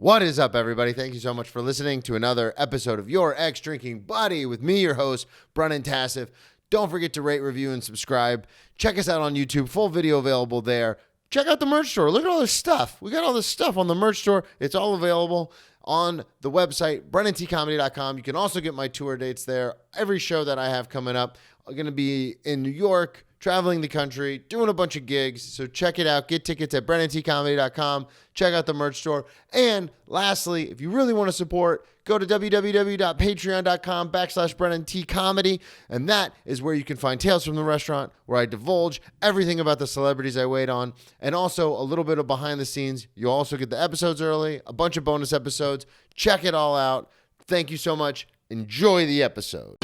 What is up, everybody? Thank you so much for listening to another episode of Your Ex Drinking Buddy with me, your host, Brennan Tassif. Don't forget to rate, review, and subscribe. Check us out on YouTube. Full video available there. Check out the merch store. Look at all this stuff. We got all this stuff on the merch store. It's all available on the website, BrennanTComedy.com. You can also get my tour dates there. Every show that I have coming up, I'm going to be in New York, traveling the country, doing a bunch of gigs. So check it out. Get tickets at BrennanTComedy.com. Check out the merch store. And lastly, if you really want to support, go to www.patreon.com/BrennanTComedy. And that is where you can find Tales from the Restaurant, where I divulge everything about the celebrities I wait on. And also a little bit of behind the scenes. You'll also get the episodes early, a bunch of bonus episodes. Check it all out. Thank you so much. Enjoy the episode.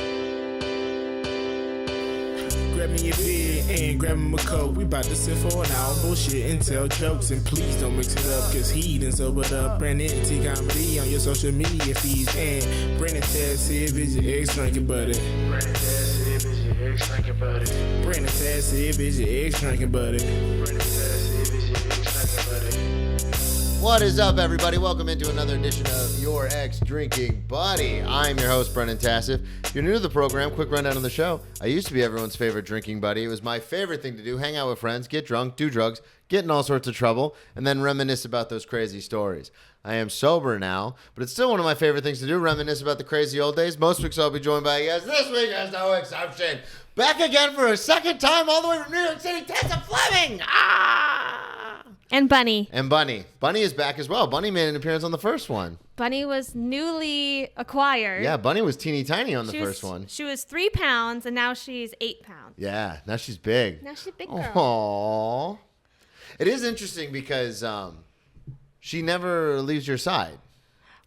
Grab me a beer and grab him a coke. We bout to sit for an hour, bullshit and tell jokes. And please don't mix it up, cause he done sobered up. Brennan T Comedy on your social media feeds. And Brennan Tess if it's your ex drinking buddy. Brennan Tess if it's your ex drinking buddy. Brennan Tess if it's your ex drinking buddy. Brennan Tess if it's your ex drinking buddy. What is up, everybody? Welcome into another edition of Your Ex Drinking Buddy. I'm your host, Brennan Tassif. If you're new to the program, quick rundown of the show. I used to be everyone's favorite drinking buddy. It was my favorite thing to do, hang out with friends, get drunk, do drugs, get in all sorts of trouble, and then reminisce about those crazy stories. I am sober now, but it's still one of my favorite things to do, reminisce about the crazy old days. Most weeks I'll be joined by a guest. This week has no exception. Back again for a second time, all the way from New York City, Tessa Fleming. And Bunny. And Bunny. Bunny is back as well. Bunny made an appearance on the first one. Bunny was newly acquired. Yeah, Bunny was teeny tiny on the first one. She was 3 pounds, and now she's 8 pounds. Yeah, now she's big. Now she's a big girl. Aww. It is interesting because she never leaves your side.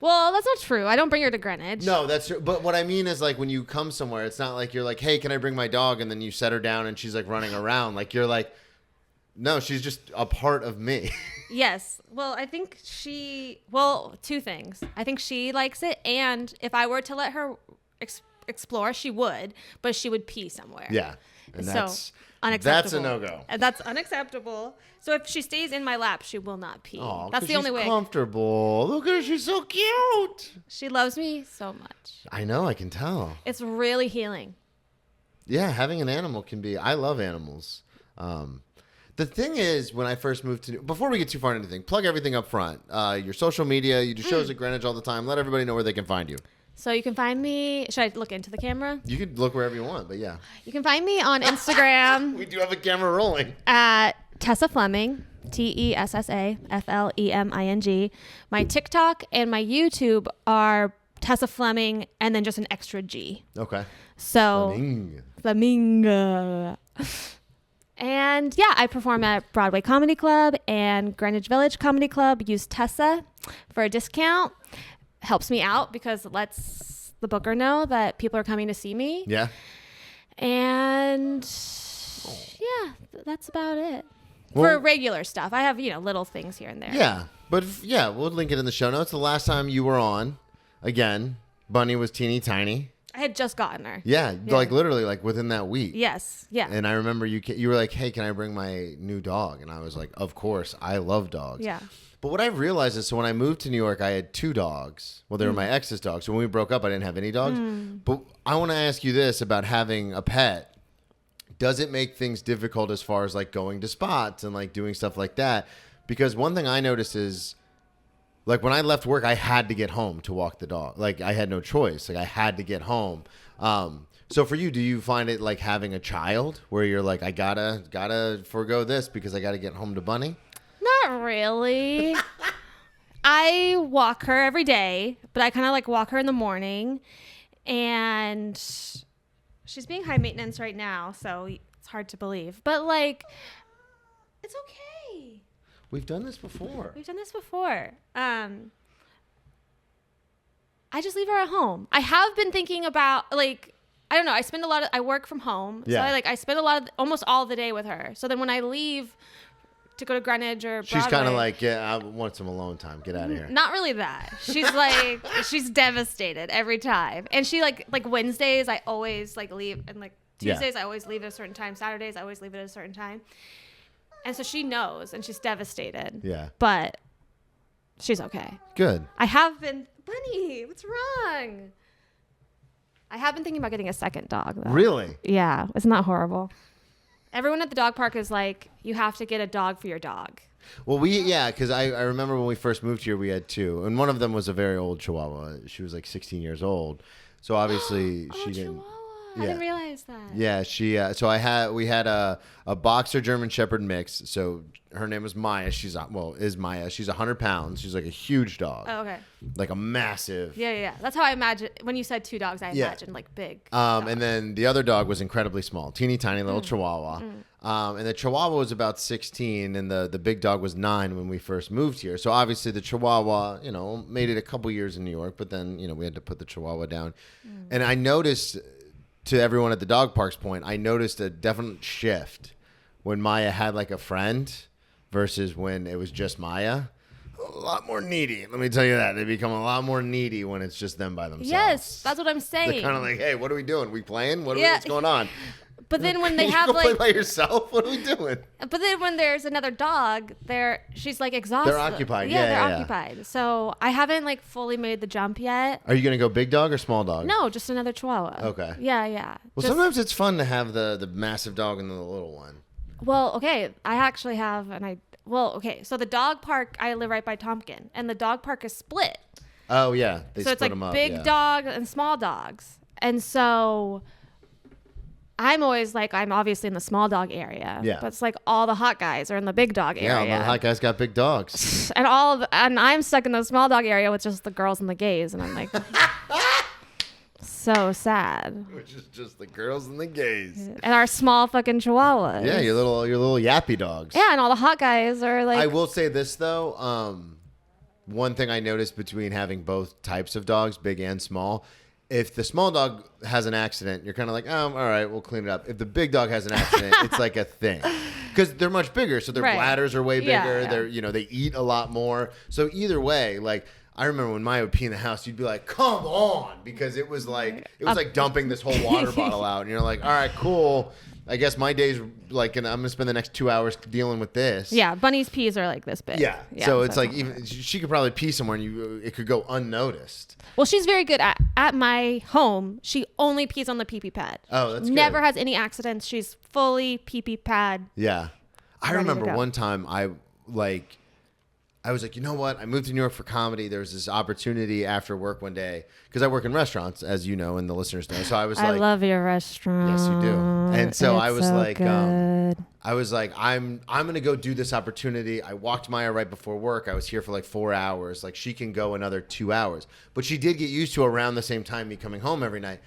Well, that's not true. I don't bring her to Greenwich. No, that's true. But what I mean is, like, when you come somewhere, it's not like you're like, hey, can I bring my dog? And then you set her down and she's like running around. Like, you're like, no, she's just a part of me. Yes. Well, I think two things. I think she likes it, and if I were to let her explore, she would, but she would pee somewhere. Yeah. And that's unacceptable. That's a no-go. And that's unacceptable. So if she stays in my lap, she will not pee. Oh, that's the only way. She's comfortable. Look at her. She's so cute. She loves me so much. I know. I can tell. It's really healing. Yeah, having an animal can be. I love animals. The thing is, when I first moved to, before we get too far into anything, plug everything up front. Your social media, you do shows at Greenwich all the time. Let everybody know where they can find you. So you can find me. Should I look into the camera? You could look wherever you want, but yeah. You can find me on Instagram. We do have a camera rolling. At Tessa Fleming, TessaFleming. My TikTok and my YouTube are Tessa Fleming and then just an extra G. Okay. So Fleming. And yeah, I perform at Broadway Comedy Club and Greenwich Village Comedy Club. Use Tessa for a discount. Helps me out because it lets the booker know that people are coming to see me. Yeah. And yeah, that's about it. Well, for regular stuff. I have, little things here and there. Yeah. But we'll link it in the show notes. The last time you were on, again, Bunny was teeny tiny. I had just gotten her. Yeah, like literally like within that week. Yes, yeah. And I remember you were like, hey, can I bring my new dog? And I was like, of course, I love dogs. Yeah. But what I've realized is, so when I moved to New York, I had 2 dogs. Well, they were my ex's dogs. So when we broke up, I didn't have any dogs. But I want to ask you this about having a pet. Does it make things difficult as far as like going to spots and like doing stuff like that? Because one thing I noticed is, like, when I left work, I had to get home to walk the dog. Like, I had no choice. Like, I had to get home. So for you, do you find it like having a child where you're like, I gotta forego this because I gotta get home to Bunny? Not really. I walk her every day, but I kind of like walk her in the morning. And she's being high maintenance right now, so it's hard to believe. But, like, it's okay. We've done this before. I just leave her at home. I have been thinking about, like, I don't know. I work from home. Yeah. So I spend almost all the day with her. So then when I leave to go to Greenwich or Broadway. She's kind of like, yeah, I want some alone time. Get out of here. Not really that. She's like, she's devastated every time. And she like Wednesdays, I always like leave, and like Tuesdays, I always leave at a certain time. Saturdays, I always leave at a certain time. And so she knows, and she's devastated. Yeah. But she's okay. Good. I have been, Bunny, what's wrong? I have been thinking about getting a second dog, though. Really? Yeah. Isn't that horrible? Everyone at the dog park is like, you have to get a dog for your dog. Well, because I remember when we first moved here, we had 2. And one of them was a very old Chihuahua. She was like 16 years old. So obviously she didn't. Chihuahua. I didn't realize that. Yeah, we had a boxer German Shepherd mix. So her name was Maya. She's Maya. She's 100 pounds. She's like a huge dog. Oh, okay. Like a massive. Yeah. That's how I imagine. When you said 2 dogs, I imagined like big. And then the other dog was incredibly small, teeny tiny little Chihuahua. And the Chihuahua was about 16, and the big dog was 9 when we first moved here. So obviously the Chihuahua, made it a couple years in New York, but then we had to put the Chihuahua down. And I noticed, to everyone at the dog park's point, I noticed a definite shift when Maya had like a friend versus when it was just Maya. A lot more needy. Let me tell you that. They become a lot more needy when it's just them by themselves. Yes, that's what I'm saying. They're kind of like, hey, what are we doing? We playing? What's going on? But then when they have you play like by yourself, what are we doing? But then when there's another dog, she's like exhausted. They're occupied. Yeah, Yeah, they're occupied. So I haven't like fully made the jump yet. Are you gonna go big dog or small dog? No, just another Chihuahua. Okay. Yeah. Well, sometimes it's fun to have the massive dog and then the little one. Well, okay. I actually have, so the dog park, I live right by Tompkin, and the dog park is split. Oh yeah, they so split it's like them up, big dog and small dogs, and so I'm always like, I'm obviously in the small dog area. Yeah. But it's like all the hot guys are in the big dog area. Yeah, all the hot guys got big dogs. And and I'm stuck in the small dog area with just the girls and the gays, and I'm like, so sad. Which is just the girls and the gays. And our small fucking chihuahuas. Yeah, your little yappy dogs. Yeah, and all the hot guys are like. I will say this though, one thing I noticed between having both types of dogs, big and small. If the small dog has an accident, you're kind of like, oh, all right, we'll clean it up. If the big dog has an accident, it's like a thing. Because they're much bigger, so their bladders are way bigger. Yeah. They're, they eat a lot more. So either way, like, I remember when Maya would pee in the house, you'd be like, come on. Because it was like dumping this whole water bottle out. And you're like, all right, cool. I guess my day's like, and I'm going to spend the next 2 hours dealing with this. Yeah, Bunny's pees are like this big. Yeah. So it's like, even she could probably pee somewhere and it could go unnoticed. Well, she's very good at my home. She only pees on the pee-pee pad. Oh, that's Never good. has any accidents. She's fully pee-pee pad. Yeah. I ready to remember go. one time I was like, you know what? I moved to New York for comedy. There was this opportunity after work one day because I work in restaurants, as you know, and the listeners know. So I was like, I love your restaurant. yes, you do. And so I was like, good. I'm going to go do this opportunity. I walked Maya right before work. I was here for like 4 hours. Like she can go another 2 hours, but she did get used to around the same time me coming home every night.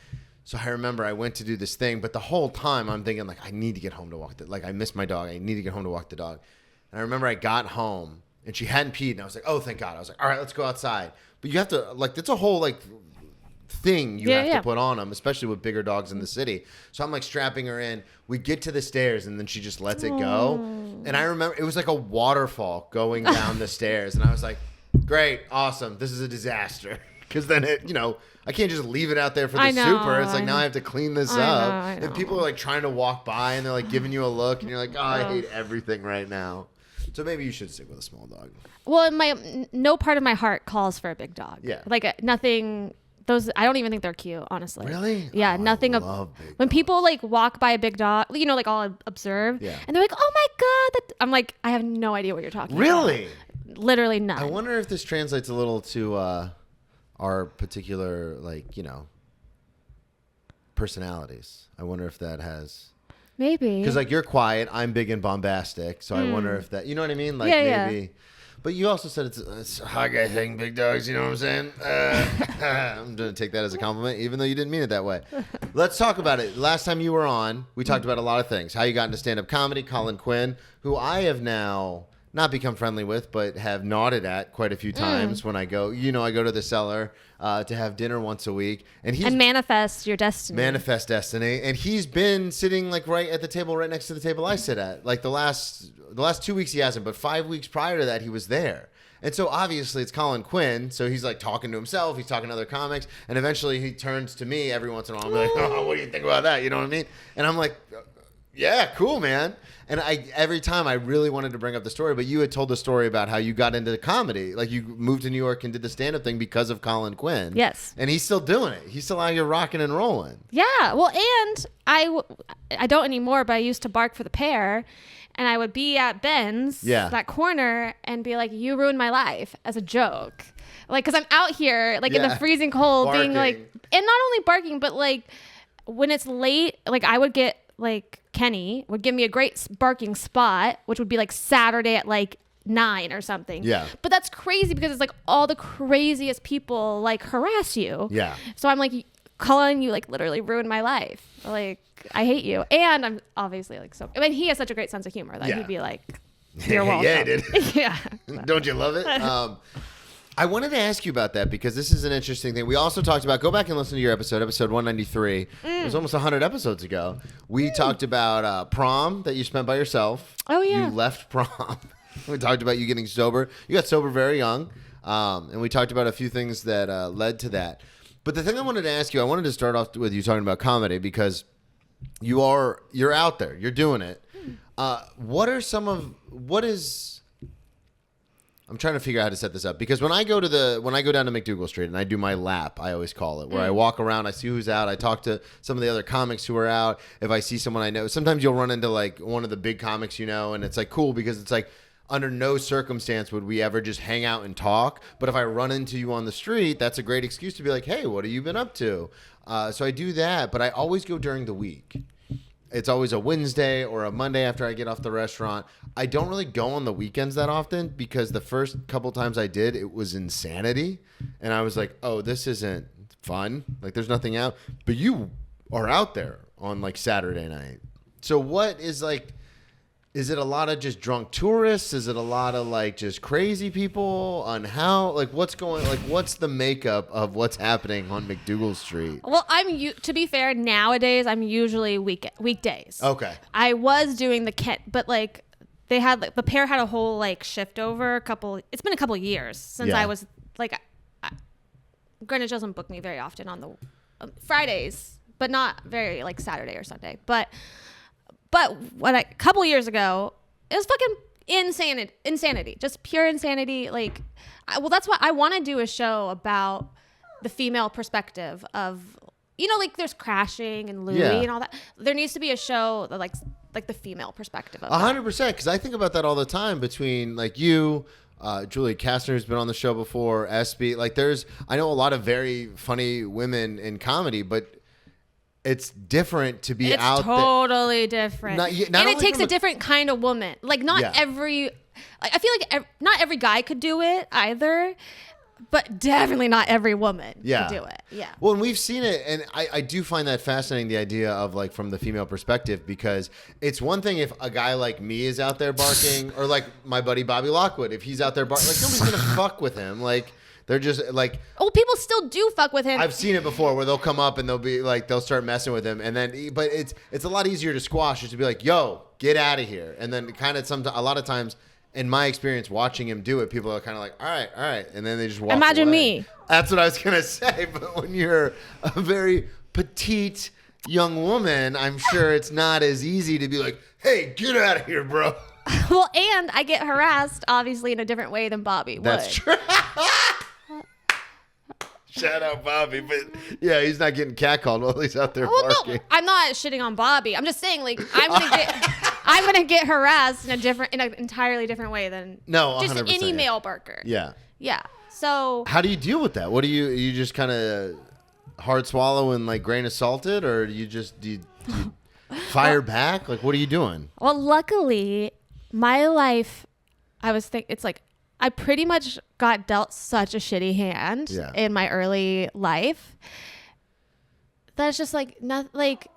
So I remember I went to do this thing, but the whole time I'm thinking like, I need to get home to walk I miss my dog. I need to get home to walk the dog. And I remember I got home and she hadn't peed, and I was like, oh, thank God. I was like, all right, let's go outside. But you have to, like, that's a whole, like, thing you have to put on them, especially with bigger dogs in the city. So I'm, like, strapping her in. We get to the stairs, and then she just lets it go. And I remember it was like a waterfall going down the stairs. And I was like, great, awesome. This is a disaster. Because then I can't just leave it out there for the super. It's like, now I have to clean this up. I know. And people are, like, trying to walk by, and they're, like, giving you a look. And you're like, oh, I hate everything right now. So maybe you should stick with a small dog. Well, no part of my heart calls for a big dog. Yeah. Like nothing. Those I don't even think they're cute, honestly. Really? Yeah, nothing. I love big when dogs. people like walk by a big dog, like I'll observe, and they're like, "Oh my god!" I'm like, I have no idea what you're talking about. Really? Literally none. I wonder if this translates a little to our particular, personalities. I wonder if that has. Maybe. Because, you're quiet. I'm big and bombastic. So I wonder if that, you know what I mean? Yeah, maybe. Yeah. But you also said it's a hot guy thing, big dogs. You know what I'm saying? I'm going to take that as a compliment, even though you didn't mean it that way. Let's talk about it. Last time you were on, we talked about a lot of things. How you got into stand-up comedy. Colin Quinn, who I have now not become friendly with, but have nodded at quite a few times when I go. I go to the Cellar to have dinner once a week, and manifest your destiny. Manifest destiny, and he's been sitting right at the table, right next to the table I sit at. Like the last 2 weeks he hasn't, but 5 weeks prior to that he was there. And so obviously it's Colin Quinn, so he's talking to himself, he's talking to other comics, and eventually he turns to me every once in a while. I'm like, oh, what do you think about that? You know what I mean? And I'm like, Yeah, cool, man. And every time I really wanted to bring up the story, but you had told the story about how you got into comedy. Like you moved to New York and did the stand-up thing because of Colin Quinn. Yes. And he's still doing it. He's still out here rocking and rolling. Yeah. Well, and I don't anymore, but I used to bark for the pair. And I would be at Ben's, that corner, and be like, you ruined my life, as a joke. Like, because I'm out here, like, in the freezing cold, barking. Being like, and not only barking, but like, when it's late, like, I would get, like, Kenny would give me a great barking spot, which would be like Saturday at like 9 or something. Yeah. But that's crazy because it's like all the craziest people like harass you. Yeah. So I'm like, Colin, you like literally ruined my life. Like, I hate you. And I'm obviously like, so, I mean, he has such a great sense of humor that he'd be like, you're welcome. Yeah, he did. Yeah. Don't you love it? I wanted to ask you about that because this is an interesting thing. We also talked about, go back and listen to your episode 193. It was almost 100 episodes ago. We talked about prom that you spent by yourself. Oh, yeah. You left prom. We talked about you getting sober. You got sober very young. And we talked about a few things that led to that. But the thing I wanted to ask you, I wanted to start off with you talking about comedy because you're out there. You're doing it. I'm trying to figure out how to set this up because when I go down to McDougal Street and I do my lap, I always call it, where I walk around, I see who's out, I talk to some of the other comics who are out. If I see someone I know, sometimes you'll run into like one of the big comics, and it's like cool because it's like under no circumstance would we ever just hang out and talk. But if I run into you on the street, that's a great excuse to be like, hey, what have you been up to? So I do that, but I always go during the week. It's always a Wednesday or a Monday after I get off the restaurant. I don't really go on the weekends that often because the first couple times I did, it was insanity. And I was like, oh, this isn't fun. Like, there's nothing out. But you are out there on, like, Saturday night. So what is, like, is it a lot of just drunk tourists? Is it a lot of, like, just crazy people on how, like, what's the makeup of what's happening on McDougal Street? Well, to be fair, nowadays, I'm usually weekdays. Okay. I was doing but, like, they had, like, the pair had a whole, like, shift over it's been a couple years since I was, like, Greenwich doesn't book me very often on the Fridays, but not very, like, Saturday or Sunday. But a couple years ago, it was fucking insanity, just pure insanity. Like, that's why I want to do a show about the female perspective of, like there's Crashing and Louie and all that. There needs to be a show that like the female perspective of 100%. Because I think about that all the time between like you, Julia Kastner, who's been on the show before, SB. Like I know a lot of very funny women in comedy, but it's different to be out there. It's totally different. And it takes a different kind of woman. Like, not every... Like, I feel like not every guy could do it either, but definitely not every woman could do it. Yeah. Well, and we've seen it, and I do find that fascinating, the idea of, like, from the female perspective, because it's one thing if a guy like me is out there barking, or, like, my buddy Bobby Lockwood, if he's out there barking, like, nobody's going to fuck with him. Like... They're just like... Oh, people still do fuck with him. I've seen it before where they'll come up and they'll be like, they'll start messing with him. And then, but it's a lot easier to squash just to be like, yo, get out of here. And then kind of a lot of times, in my experience watching him do it, people are kind of like, all right. And then they just walk Imagine away. Me. That's what I was going to say. But when you're a very petite young woman, I'm sure it's not as easy to be like, hey, get out of here, bro. Well, and I get harassed, obviously, in a different way than Bobby would. That's true. Shout out Bobby, but yeah, he's not getting catcalled while he's out there barking. No, I'm not shitting on Bobby. I'm just saying, like, I'm gonna get harassed in an entirely different way than just 100%, any male barker. Yeah. Yeah. So how do you deal with that? What do you just kind of hard swallow and like grain of salted, or do you fire back? Like, what are you doing? Well, luckily, my life, it's like, I pretty much got dealt such a shitty hand in my early life. That's just like not like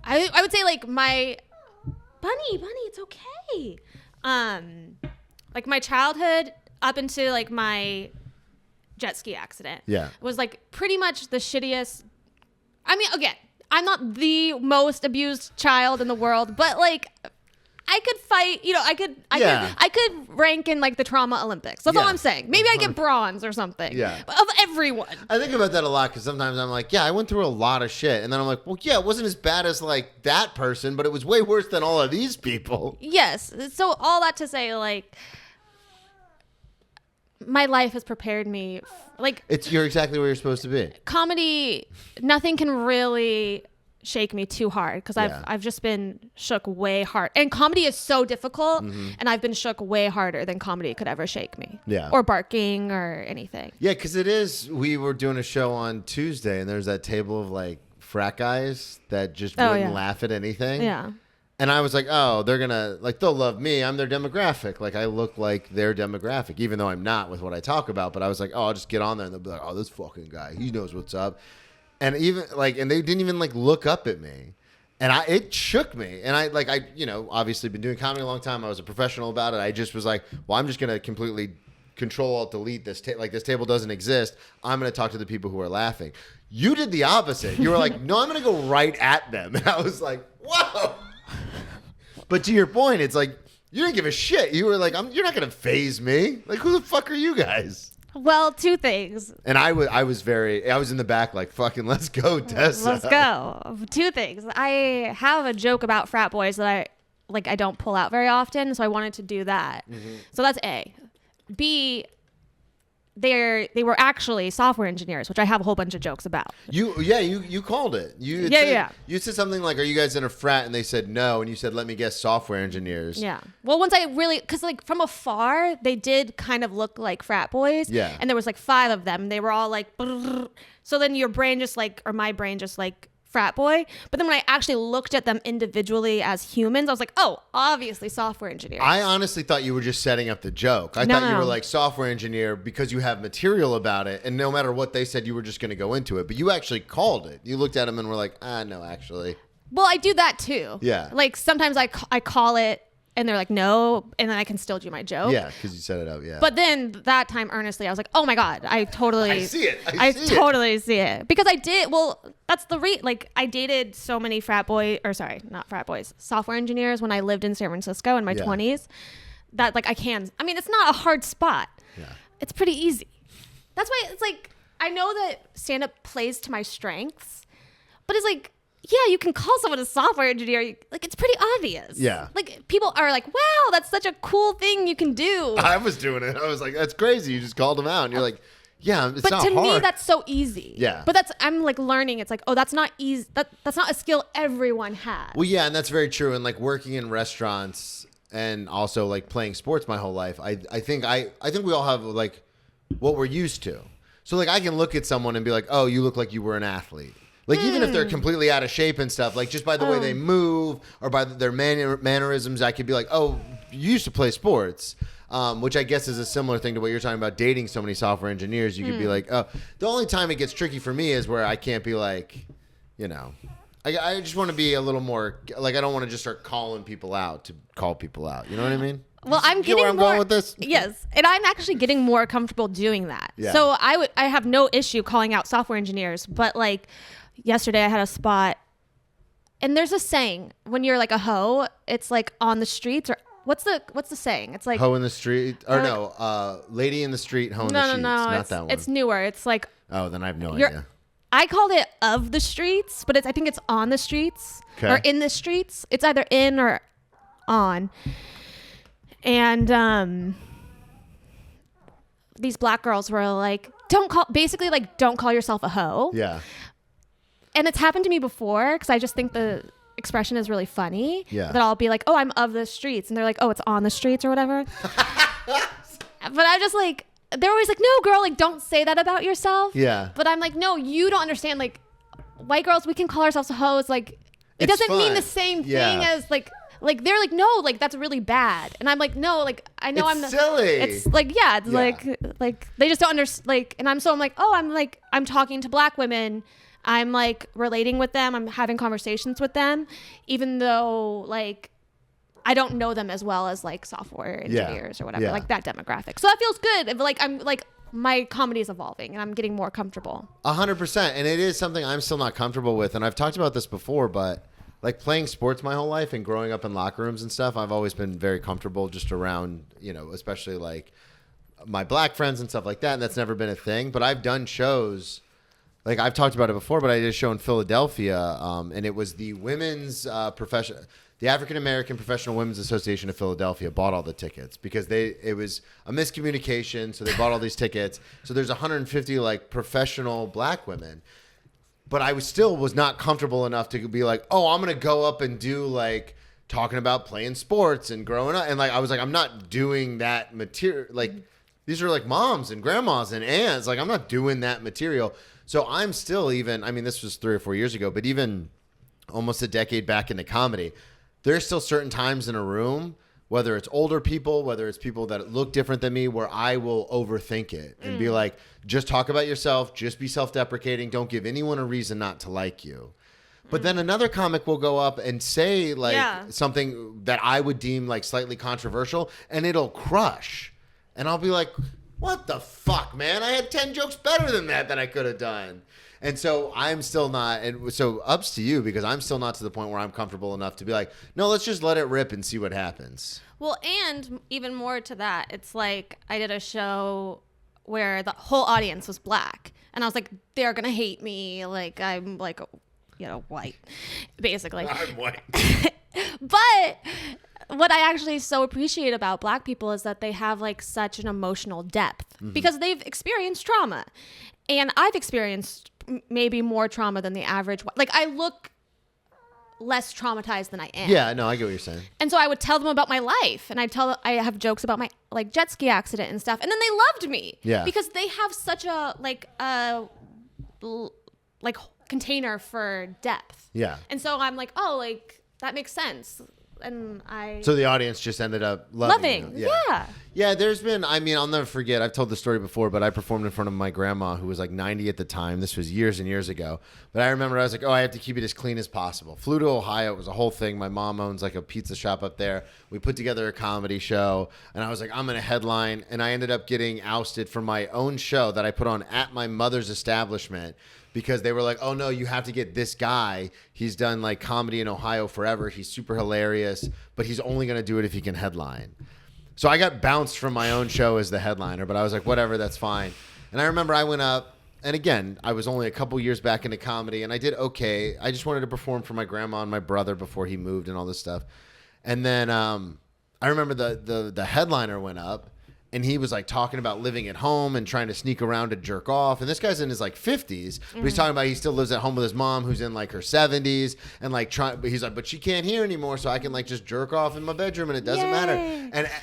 I would say like my bunny, it's okay. Like my childhood up into like my jet ski accident was like pretty much the shittiest. I mean, again, I'm not the most abused child in the world, but like I could fight, I could rank in like the trauma Olympics. That's all I'm saying. Maybe I get bronze or something. Yeah. Of everyone. I think about that a lot because sometimes I'm like, yeah, I went through a lot of shit. And then I'm like, well, yeah, it wasn't as bad as like that person, but it was way worse than all of these people. Yes. So all that to say, like, my life has prepared me. Like, You're exactly where you're supposed to be. Comedy, nothing can really shake me too hard because I've just been shook way hard, and comedy is so difficult, and I've been shook way harder than comedy could ever shake me. Yeah. Or barking or anything. Yeah, because it is. We were doing a show on Tuesday, and there's that table of like frat guys that just wouldn't laugh at anything. Yeah. And I was like, oh, they're gonna like they'll love me. I'm their demographic. Like I look like their demographic, even though I'm not with what I talk about. But I was like, oh, I'll just get on there, and they'll be like, oh, this fucking guy, he knows what's up. And even like, and they didn't even like look up at me, and it shook me. And I obviously been doing comedy a long time. I was a professional about it. I just was like, well, I'm just gonna completely Control-Alt-Delete this. This table doesn't exist. I'm gonna talk to the people who are laughing. You did the opposite. You were like, no, I'm gonna go right at them. And I was like, whoa. But to your point, it's like you didn't give a shit. You were like, you're not gonna faze me. Like, who the fuck are you guys? Well, two things. And I was in the back like, fucking let's go, Tessa. Let's go. Two things. I have a joke about frat boys that I don't pull out very often, so I wanted to do that. So that's A. B, they were actually software engineers, which I have a whole bunch of jokes about. You called it. You said something like, are you guys in a frat? And they said no, and you said, let me guess, software engineers. Yeah. Well, once I really, because like from afar, they did kind of look like frat boys. Yeah. And there was like 5 of them. They were all like, brrr. So then your brain just like, or my brain just like, frat boy. But then when I actually looked at them individually as humans, I was like, oh, obviously software engineers. I honestly thought you were just setting up the joke. I thought you were like software engineer because you have material about it, and no matter what they said, you were just going to go into it. But you actually called it. You looked at them and were like, no, actually. Well, I do that too. Yeah. Like sometimes I call it and they're like, no, and then I can still do my joke. Yeah, because you set it up, yeah. But then that time, earnestly, I was like, oh my God, I see it. I totally see it. Because I did, well, that's I dated so many software engineers when I lived in San Francisco in my 20s that it's not a hard spot. Yeah. It's pretty easy. That's why it's like, I know that stand-up plays to my strengths, but it's like, yeah, you can call someone a software engineer. Like, it's pretty obvious. Yeah. Like, people are like, wow, that's such a cool thing you can do. I was doing it. I was like, that's crazy. You just called them out. And you're like, yeah, it's not hard. But to me, that's so easy. Yeah. But I'm like learning. It's like, oh, that's not easy. That's not a skill everyone has. Well, yeah, and that's very true. And like working in restaurants and also like playing sports my whole life, I think we all have like what we're used to. So like I can look at someone and be like, oh, you look like you were an athlete. Like, even if they're completely out of shape and stuff, like, just by the way they move or by their mannerisms, I could be like, oh, you used to play sports, which I guess is a similar thing to what you're talking about, dating so many software engineers. You could be like, oh, the only time it gets tricky for me is where I can't be like, I just want to be a little more, like, I don't want to just start calling people out to call people out. You know what I mean? Well, I'm getting where I'm going with this? Yes, and I'm actually getting more comfortable doing that. Yeah. So I have no issue calling out software engineers, but like yesterday I had a spot, and there's a saying when you're like a hoe, it's like on the streets, or what's the saying? It's like hoe in the street, or lady in the street, hoe in the sheets. Not that one. It's newer. It's like, oh, then I have no idea. I called it of the streets, but I think it's on the streets or in the streets. It's either in or on. And these black girls were like, don't call yourself a hoe. Yeah. And it's happened to me before because I just think the expression is really funny. Yeah. That I'll be like, oh, I'm of the streets. And they're like, oh, it's on the streets or whatever. But I'm just like, they're always like, no, girl, like, don't say that about yourself. Yeah. But I'm like, no, you don't understand. Like, white girls, we can call ourselves hoes. Like, it doesn't mean the same thing as like they're like, no, like that's really bad. And I'm like, no, like I know it's silly. It's like, yeah, it's like they just don't understand. Like, and I'm like, oh, I'm talking to black women. I'm like relating with them. I'm having conversations with them, even though like I don't know them as well as like software engineers or whatever, like that demographic. So that feels good. Like I'm like, my comedy is evolving and I'm getting more comfortable. 100%. And it is something I'm still not comfortable with. And I've talked about this before, but like playing sports my whole life and growing up in locker rooms and stuff, I've always been very comfortable just around, especially like my black friends and stuff like that. And that's never been a thing. But I've done shows, like I've talked about it before, but I did a show in Philadelphia, and it was the women's the African American Professional Women's Association of Philadelphia bought all the tickets because it was a miscommunication. So they bought all these tickets. So there's 150 like professional black women. But I was not comfortable enough to be like, oh, I'm going to go up and do like talking about playing sports and growing up. And like, I was like, I'm not doing that material. Like these are like moms and grandmas and aunts. Like I'm not doing that material. So I'm still this was 3 or 4 years ago, but even almost a decade back into comedy, there's still certain times in a room, whether it's older people, whether it's people that look different than me, where I will overthink it and be like, just talk about yourself, just be self-deprecating, don't give anyone a reason not to like you. But then another comic will go up and say like something that I would deem like slightly controversial, and it'll crush. And I'll be like, what the fuck, man? I had 10 jokes better than that I could have done. And so I'm still not, and so ups to you, because I'm still not to the point where I'm comfortable enough to be like, no, let's just let it rip and see what happens. Well, and even more to that, it's like I did a show where the whole audience was black, and I was like, they're gonna hate me, like I'm like, white, basically. I'm white. But what I actually so appreciate about black people is that they have like such an emotional depth because they've experienced trauma, and I've experienced maybe more trauma than the average. Like I look less traumatized than I am. Yeah, no, I get what you're saying. And so I would tell them about my life, and I have jokes about my like jet ski accident and stuff, and then they loved me. Yeah, because they have such a like container for depth. Yeah. And so I'm like, oh, like that makes sense. And so the audience just ended up loving you. Yeah, there's been, I'll never forget, I've told the story before, but I performed in front of my grandma who was like 90 at the time. This was years and years ago. But I remember I was like, oh, I have to keep it as clean as possible. Flew to Ohio. It was a whole thing. My mom owns like a pizza shop up there. We put together a comedy show, and I was like, I'm going to headline. And I ended up getting ousted from my own show that I put on at my mother's establishment, because they were like, oh, no, you have to get this guy. He's done like comedy in Ohio forever. He's super hilarious, but he's only going to do it if he can headline. So I got bounced from my own show as the headliner, but I was like, whatever, that's fine. And I remember I went up, and again, I was only a couple years back into comedy, and I did okay. I just wanted to perform for my grandma and my brother before he moved and all this stuff. And then I remember the headliner went up, and he was like talking about living at home and trying to sneak around to jerk off. And this guy's in his like 50s, but he's talking about he still lives at home with his mom who's in like her 70s, and like but he's like, but she can't hear anymore, so I can like just jerk off in my bedroom and it doesn't matter.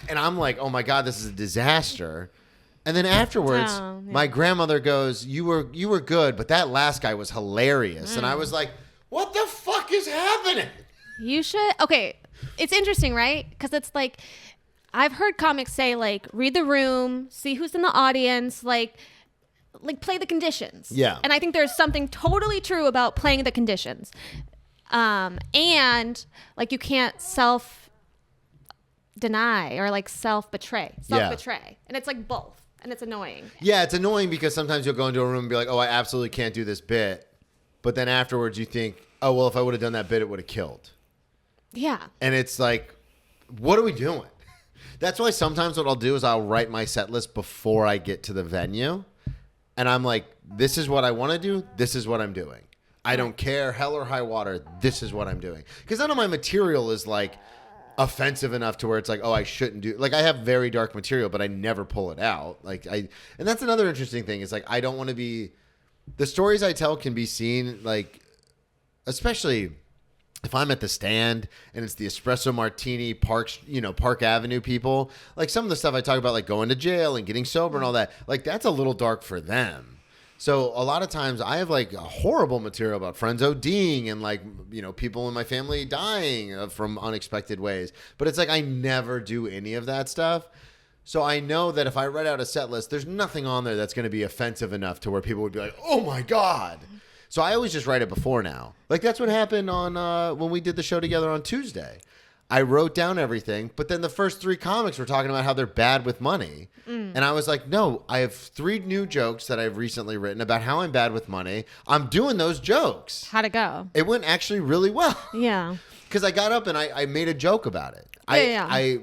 And I'm like, oh my God, this is a disaster. And then afterwards, my grandmother goes, you were good, but that last guy was hilarious. And I was like, what the fuck is happening? You should. Okay. It's interesting, right? Because it's like, I've heard comics say like, read the room, see who's in the audience, like play the conditions. Yeah. And I think there's something totally true about playing the conditions. And like, you can't self-deny or like self-betray. And it's like both. And it's annoying. Yeah, it's annoying because sometimes you'll go into a room and be like, oh, I absolutely can't do this bit. But then afterwards you think, oh, well, if I would have done that bit, it would have killed. Yeah. And it's like, what are we doing? That's why sometimes what I'll do is I'll write my set list before I get to the venue. And I'm like, this is what I want to do. This is what I'm doing. I don't care, hell or high water. This is what I'm doing. Because none of my material is like offensive enough to where it's like, oh, I shouldn't do. Like I have very dark material, but I never pull it out. And that's another interesting thing. Is like, I don't want to be, the stories I tell can be seen like, especially if I'm at the stand and it's the espresso martini Park Avenue people, like some of the stuff I talk about, like going to jail and getting sober and all that, like that's a little dark for them. So a lot of times I have like a horrible material about friends ODing and like, people in my family dying from unexpected ways. But it's like, I never do any of that stuff. So I know that if I write out a set list, there's nothing on there that's going to be offensive enough to where people would be like, oh my God. So I always just write it before now. Like that's what happened on when we did the show together on Tuesday. I wrote down everything, but then the first 3 comics were talking about how they're bad with money. And I was like, no, I have 3 new jokes that I've recently written about how I'm bad with money. I'm doing those jokes. How'd it go? It went actually really well. Yeah. Because I got up and I made a joke about it. Yeah. I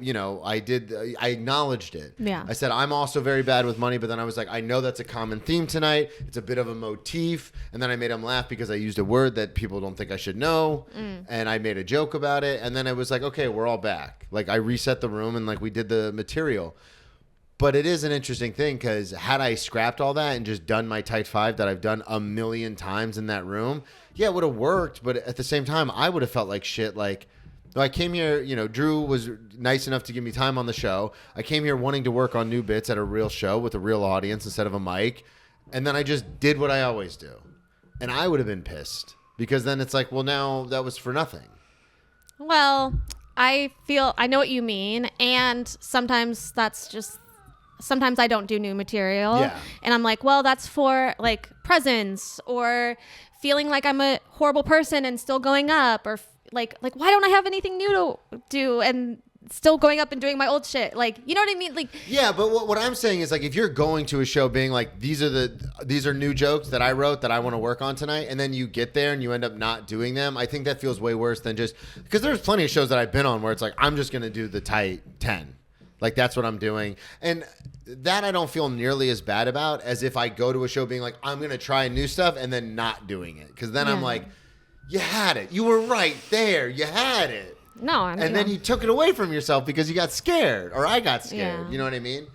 acknowledged it. Yeah. I said, I'm also very bad with money, but then I was like, I know that's a common theme tonight. It's a bit of a motif. And then I made him laugh because I used a word that people don't think I should know. And I made a joke about it. And then it was like, okay, we're all back. Like I reset the room and like we did the material. But it is an interesting thing because had I scrapped all that and just done my tight 5 that I've done a million times in that room, yeah, it would have worked. But at the same time, I would have felt like shit. Like, I came here, Drew was nice enough to give me time on the show. I came here wanting to work on new bits at a real show with a real audience instead of a mic. And then I just did what I always do. And I would have been pissed because then it's like, well, now that was for nothing. Well, I know what you mean. And sometimes I don't do new material. Yeah. And I'm like, well, that's for like presents or feeling like I'm a horrible person and still going up or like why don't I have anything new to do and still going up and doing my old shit? Like, you know what I mean? Like, yeah, but what I'm saying is like if you're going to a show being like these are new jokes that I wrote that I want to work on tonight, and then you get there and you end up not doing them, I think that feels way worse than just because there's plenty of shows that I've been on where it's like I'm just gonna do the tight 10. Like that's what I'm doing. And that I don't feel nearly as bad about as if I go to a show being like, I'm going to try new stuff and then not doing it. Because then I'm like, you had it. You were right there. You had it. No. And then you took it away from yourself because you got scared or I got scared. Yeah. You know what I mean?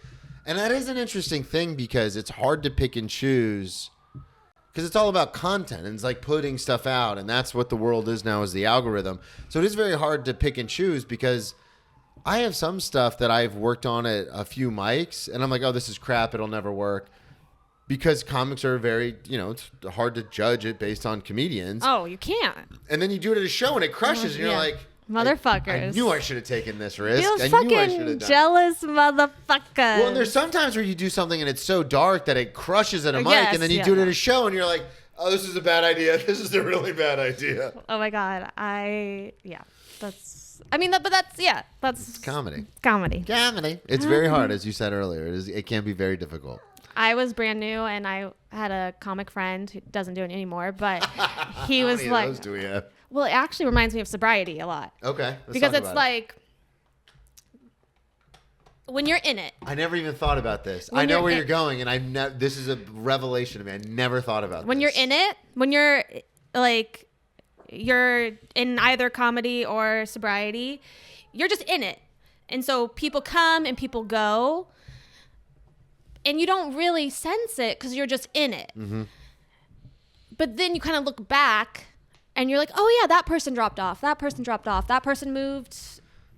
And that is an interesting thing because it's hard to pick and choose because it's all about content and it's like putting stuff out. And that's what the world is now is the algorithm. So it is very hard to pick and choose because I have some stuff that I've worked on at a few mics, and I'm like, oh, this is crap. It'll never work. Because comics are very, it's hard to judge it based on comedians. Oh, you can't. And then you do it at a show, and it crushes, and you're like, motherfuckers. I knew I should have taken this risk. You I knew I should fucking have done jealous motherfucker. Well, and there's sometimes where you do something, and it's so dark that it crushes at a mic, and then you do it at a show, and you're like, oh, this is a bad idea. This is a really bad idea. Oh, my God. That's... It's comedy. Comedy. It's very hard, as you said earlier. It can be very difficult. I was brand new, and I had a comic friend who doesn't do it anymore, but he was How many like... of those do we have? Well, it actually reminds me of sobriety a lot. Okay. Because it's like... When you're in it. I never even thought about this. I know where you're going, and this is a revelation to me. I never thought about this. When you're in it, when you're like... You're in either comedy or sobriety, you're just in it. And so people come and people go and you don't really sense it because you're just in it. Mm-hmm. But then you kind of look back and you're like, oh yeah, that person dropped off. That person dropped off. That person moved.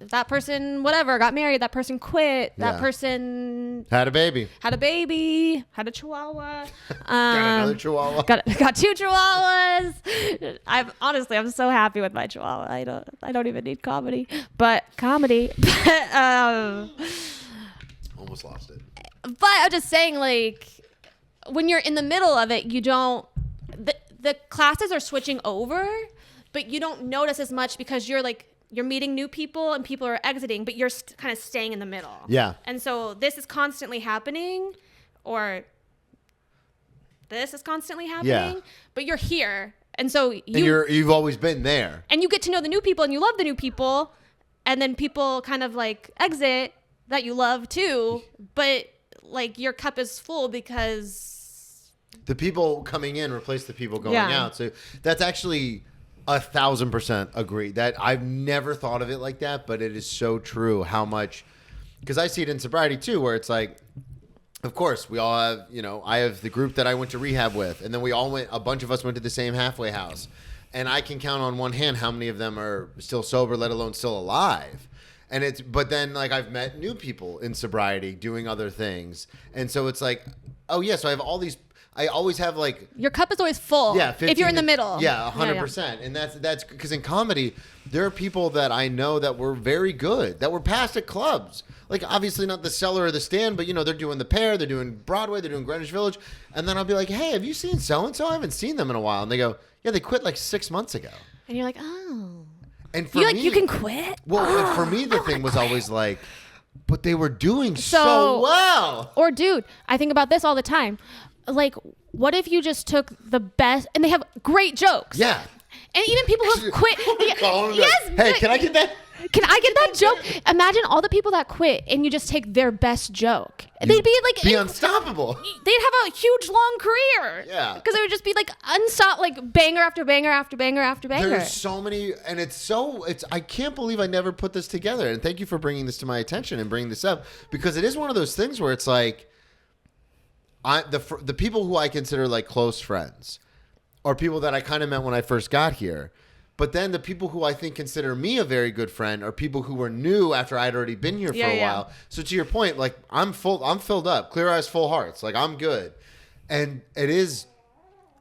That person, whatever, got married. That person quit. That person had a baby. Had a chihuahua. Got another chihuahua. Got 2 chihuahuas. I'm so happy with my chihuahua. I don't even need comedy, but comedy. Almost lost it. But I'm just saying, like, when you're in the middle of it, you don't. The classes are switching over, but you don't notice as much because you're meeting new people and people are exiting, but you're kind of staying in the middle. Yeah. And so this is constantly happening, or this is constantly happening, but you're here. And so you've always been there. And you get to know the new people and you love the new people. And then people kind of like exit that you love too. But like your cup is full because the people coming in replace the people going out. So that's actually 1,000% agree. That I've never thought of it like that, but it is so true how much, because I see it in sobriety too, where it's like, of course, we all have, I have the group that I went to rehab with, and then a bunch of us went to the same halfway house. And I can count on one hand how many of them are still sober, let alone still alive. But then like I've met new people in sobriety doing other things. And so it's like, oh yeah, so I have all these, I always have like... Your cup is always full. Yeah. If you're in the middle. Yeah, 100%. Yeah. And that's because in comedy, there are people that I know that were very good, that were passed at clubs. Like obviously not the Cellar or the Stand, but they're doing the Pair, they're doing Broadway, they're doing Greenwich Village. And then I'll be like, hey, have you seen so-and-so? I haven't seen them in a while. And they go, yeah, they quit like 6 months ago. And you're like, oh. And for You me, you can quit? Well, and for me, the thing was always like, but they were doing so well. Or dude, I think about this all the time. Like, what if you just took the best, and they have great jokes. Yeah. And even people who have quit. Yes. Hey, can I get that? Can I get that joke? Imagine all the people that quit and you just take their best joke. They'd be like unstoppable. They'd have a huge long career. Yeah. Because it would just be like like banger after banger after banger after banger. There's so many, and I can't believe I never put this together. And thank you for bringing this to my attention and bringing this up, because it is one of those things where it's like, the people who I consider like close friends are people that I kind of met when I first got here. But then the people who I think consider me a very good friend are people who were new after I'd already been here for a while. So to your point, like I'm filled up, clear eyes, full hearts. Like I'm good. And it is.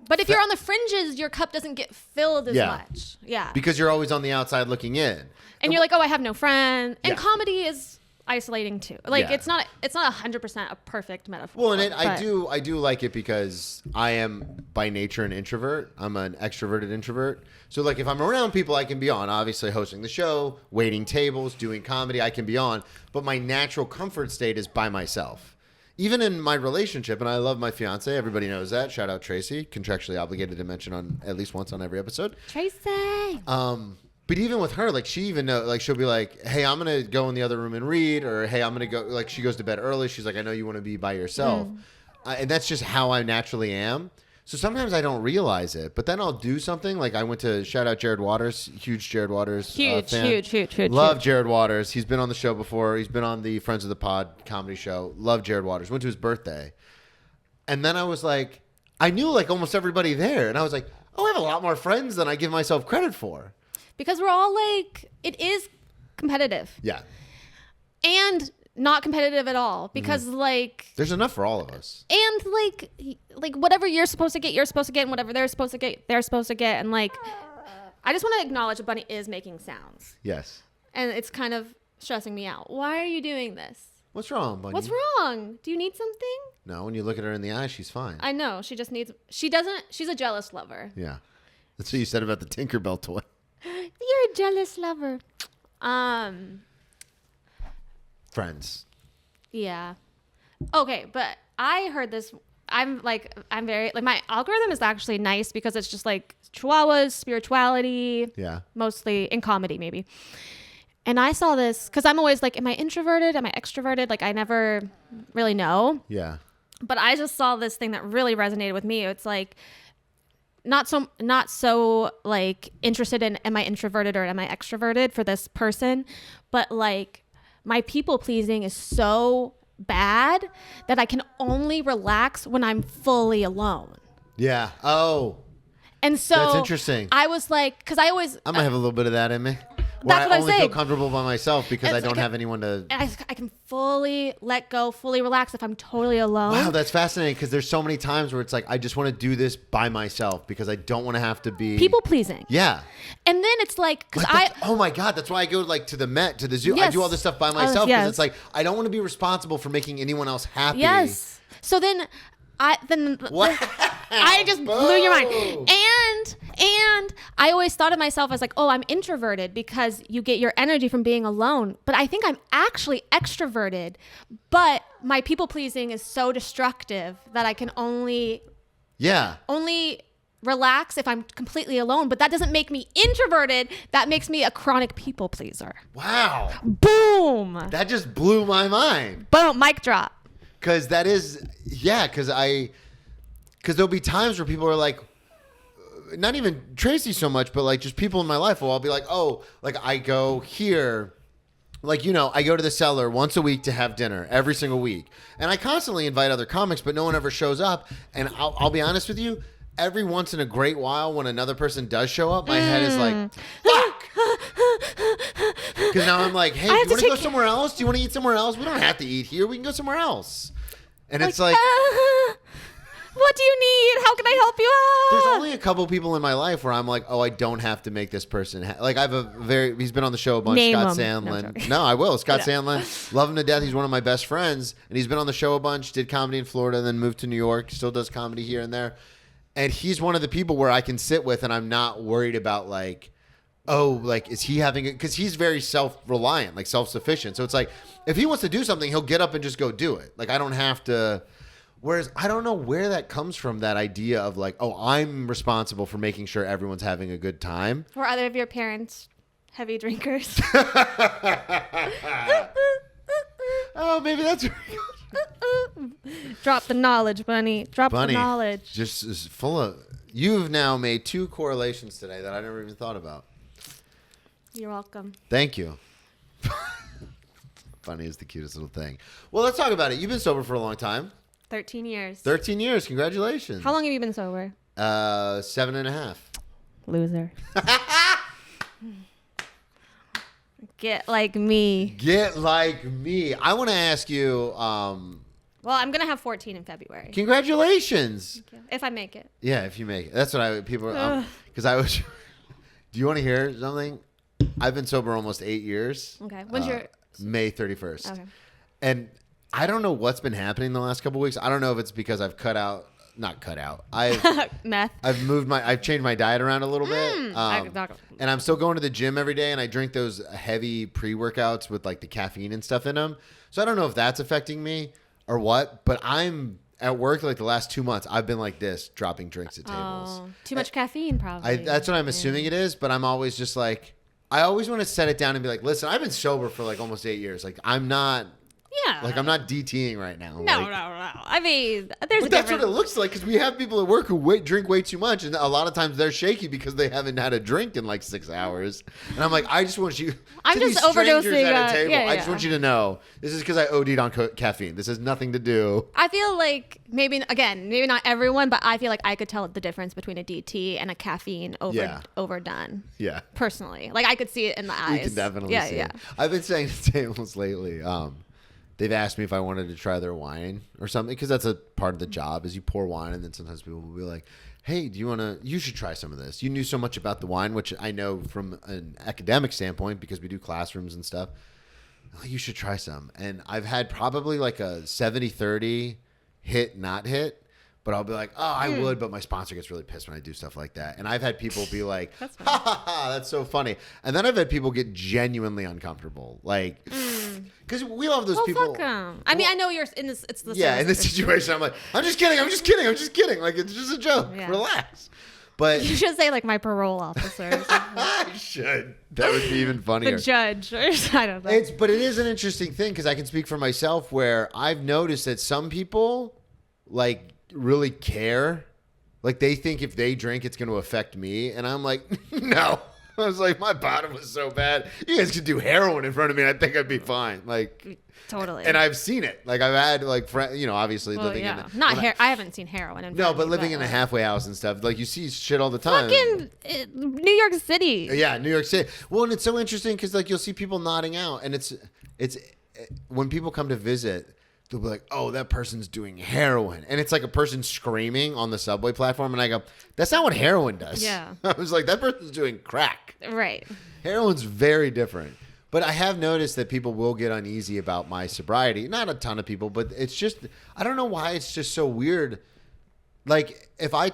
But if you're on the fringes, your cup doesn't get filled as much. Yeah. Because you're always on the outside looking in. And you're like, oh, I have no friends. And comedy is isolating too. Like it's not 100% a perfect metaphor. Well, and I do like it because I am by nature an introvert. I'm an extroverted introvert. So like if I'm around people, I can be on. Obviously hosting the show, waiting tables, doing comedy, I can be on. But my natural comfort state is by myself. Even in my relationship, and I love my fiance, everybody knows that. Shout out Tracy, contractually obligated to mention on at least once on every episode. Tracy. But even with her, like she even know, like she'll be like, "Hey, I'm gonna go in the other room and read," or "Hey, I'm gonna go." Like she goes to bed early. She's like, "I know you want to be by yourself," and that's just how I naturally am. So sometimes I don't realize it, but then I'll do something. Like I went to shout out Jared Waters, huge Jared Waters fan. Huge. Love Jared Waters. He's been on the show before. He's been on the Friends of the Pod comedy show. Love Jared Waters. Went to his birthday, and then I was like, I knew like almost everybody there, and I was like, oh, I have a lot more friends than I give myself credit for. Because we're all like, it is competitive. Yeah. And not competitive at all. Because like... There's enough for all of us. And like whatever you're supposed to get, you're supposed to get. And whatever they're supposed to get, they're supposed to get. And like, I just want to acknowledge that Bunny is making sounds. Yes. And it's kind of stressing me out. Why are you doing this? What's wrong, Bunny? What's wrong? Do you need something? No, when you look at her in the eye, she's fine. I know. She's a jealous lover. Yeah. That's what you said about the Tinkerbell toy. You're a jealous lover. Friends. Yeah. Okay, but I heard this. I'm very like my algorithm is actually nice because it's just like chihuahuas, spirituality. Yeah. Mostly in comedy, maybe. And I saw this because I'm always like, am I introverted? Am I extroverted? Like I never really know. Yeah. But I just saw this thing that really resonated with me. It's like not so like interested in am I introverted or am I extroverted for this person, but like my people pleasing is so bad that I can only relax when I'm fully alone. Yeah. Oh. And so that's interesting. I was like, because I always I might have a little bit of that in me. That's what I'm only saying. Feel comfortable by myself because I don't have anyone to. I can fully let go, fully relax if I'm totally alone. Wow, that's fascinating because there's so many times where it's like I just want to do this by myself because I don't want to have to be people pleasing. Yeah. And then it's like because oh my God, that's why I go like to the Met, to the zoo. Yes. I do all this stuff by myself because it's like I don't want to be responsible for making anyone else happy. Yes. So then I just blew your mind. And I always thought of myself as like, oh, I'm introverted because you get your energy from being alone. But I think I'm actually extroverted. But my people pleasing is so destructive that I can only relax if I'm completely alone. But that doesn't make me introverted. That makes me a chronic people pleaser. Wow. Boom. That just blew my mind. Boom. Mic drop. Because that is, because there'll be times where people are like, not even Tracy so much, but like just people in my life will all be like, oh, like I go here, like, you know, I go to the Cellar once a week to have dinner every single week. And I constantly invite other comics, but no one ever shows up. And I'll be honest with you, every once in a great while when another person does show up, my head is like, fuck. Because now I'm like, hey, do you want to go somewhere else? Do you want to eat somewhere else? We don't have to eat here. We can go somewhere else. And it's like, what do you need? How can I help you out? There's only a couple people in my life where I'm like, oh, I don't have to make this person. Like I have he's been on the show a bunch. Name Scott him. Sandlin. No, I will. Scott Sandlin. Love him to death. He's one of my best friends. And he's been on the show a bunch, did comedy in Florida, then moved to New York, still does comedy here and there. And he's one of the people where I can sit with and I'm not worried about like, oh, like, is he having it? Because he's very self-reliant, like self-sufficient. So it's like, if he wants to do something, he'll get up and just go do it. Like, I don't have to. Whereas I don't know where that comes from, that idea of like, oh, I'm responsible for making sure everyone's having a good time. Were either of your parents heavy drinkers? Oh, maybe that's Drop the knowledge, Bunny. Drop the knowledge. Just is full of. You've now made 2 correlations today that I never even thought about. You're welcome. Thank you. Bunny is the cutest little thing. Well, let's talk about it. You've been sober for a long time. 13 years. 13 years. Congratulations. How long have you been sober? 7.5. Loser. Get like me. Get like me. I want to ask you. Well, I'm going to have 14 in February. Congratulations. If I make it. Yeah, if you make it. That's what people are. Because I was. Do you want to hear something? I've been sober almost 8 years. Okay. When's your. May 31st. Okay. And I don't know what's been happening the last couple of weeks. I don't know if it's because I've not cut out. Meth. I've changed my diet around a little bit. And I'm still going to the gym every day, and I drink those heavy pre-workouts with like the caffeine and stuff in them. So I don't know if that's affecting me or what, but I'm at work like the last 2 months. I've been like this, dropping drinks at tables. Too much caffeine, probably. That's what I'm assuming it is, but I'm always just like, I always want to set it down and be like, listen, I've been sober for like almost 8 years. Like I'm not DTing right now. No. I mean, there's but that's what it looks like, because we have people at work who drink way too much, and a lot of times they're shaky because they haven't had a drink in like 6 hours. And I'm like, I just want you. I'm just overdosing at a table. I just want you to know this is because I OD'd on caffeine. This has nothing to do. I feel like maybe not everyone, but I feel like I could tell the difference between a DT and a caffeine overdone. Yeah. Personally, like I could see it in the eyes. You can definitely see it. I've been saying to tables lately. They've asked me if I wanted to try their wine or something, because that's a part of the job is you pour wine, and then sometimes people will be like, hey, you should try some of this. You knew so much about the wine, which I know from an academic standpoint because we do classrooms and stuff. Oh, you should try some. And I've had probably like a 70-30 hit, not hit. But I'll be like, oh, I would, but my sponsor gets really pissed when I do stuff like that. And I've had people be like, ha, ha, ha, that's so funny. And then I've had people get genuinely uncomfortable. Like, because we love those people. Fuck 'em. I mean, I know you're in this. It's the in this situation. I'm like, I'm just kidding. Like, it's just a joke. Yeah. Relax. But you should say like my parole officer. I should. That would be even funnier. The judge. I don't know. But it is an interesting thing, because I can speak for myself, where I've noticed that some people like really care. Like they think if they drink, it's going to affect me. And I'm like, no. I was like, my bottom was so bad. You guys could do heroin in front of me, and I think I'd be fine. Like, totally. And I've seen it. Like I've had like friends, obviously living in I haven't seen heroin in front of me, but living in a halhalfway house and stuff. Like you see shit all the time. Fucking New York City. Yeah, New York City. Well, and it's so interesting because like you'll see people nodding out, and it's when people come to visit, they'll be like, oh, that person's doing heroin. And it's like a person screaming on the subway platform. And I go, that's not what heroin does. Yeah. I was like, that person's doing crack. Right. Heroin's very different. But I have noticed that people will get uneasy about my sobriety. Not a ton of people, but it's just, I don't know why it's just so weird. Like, if I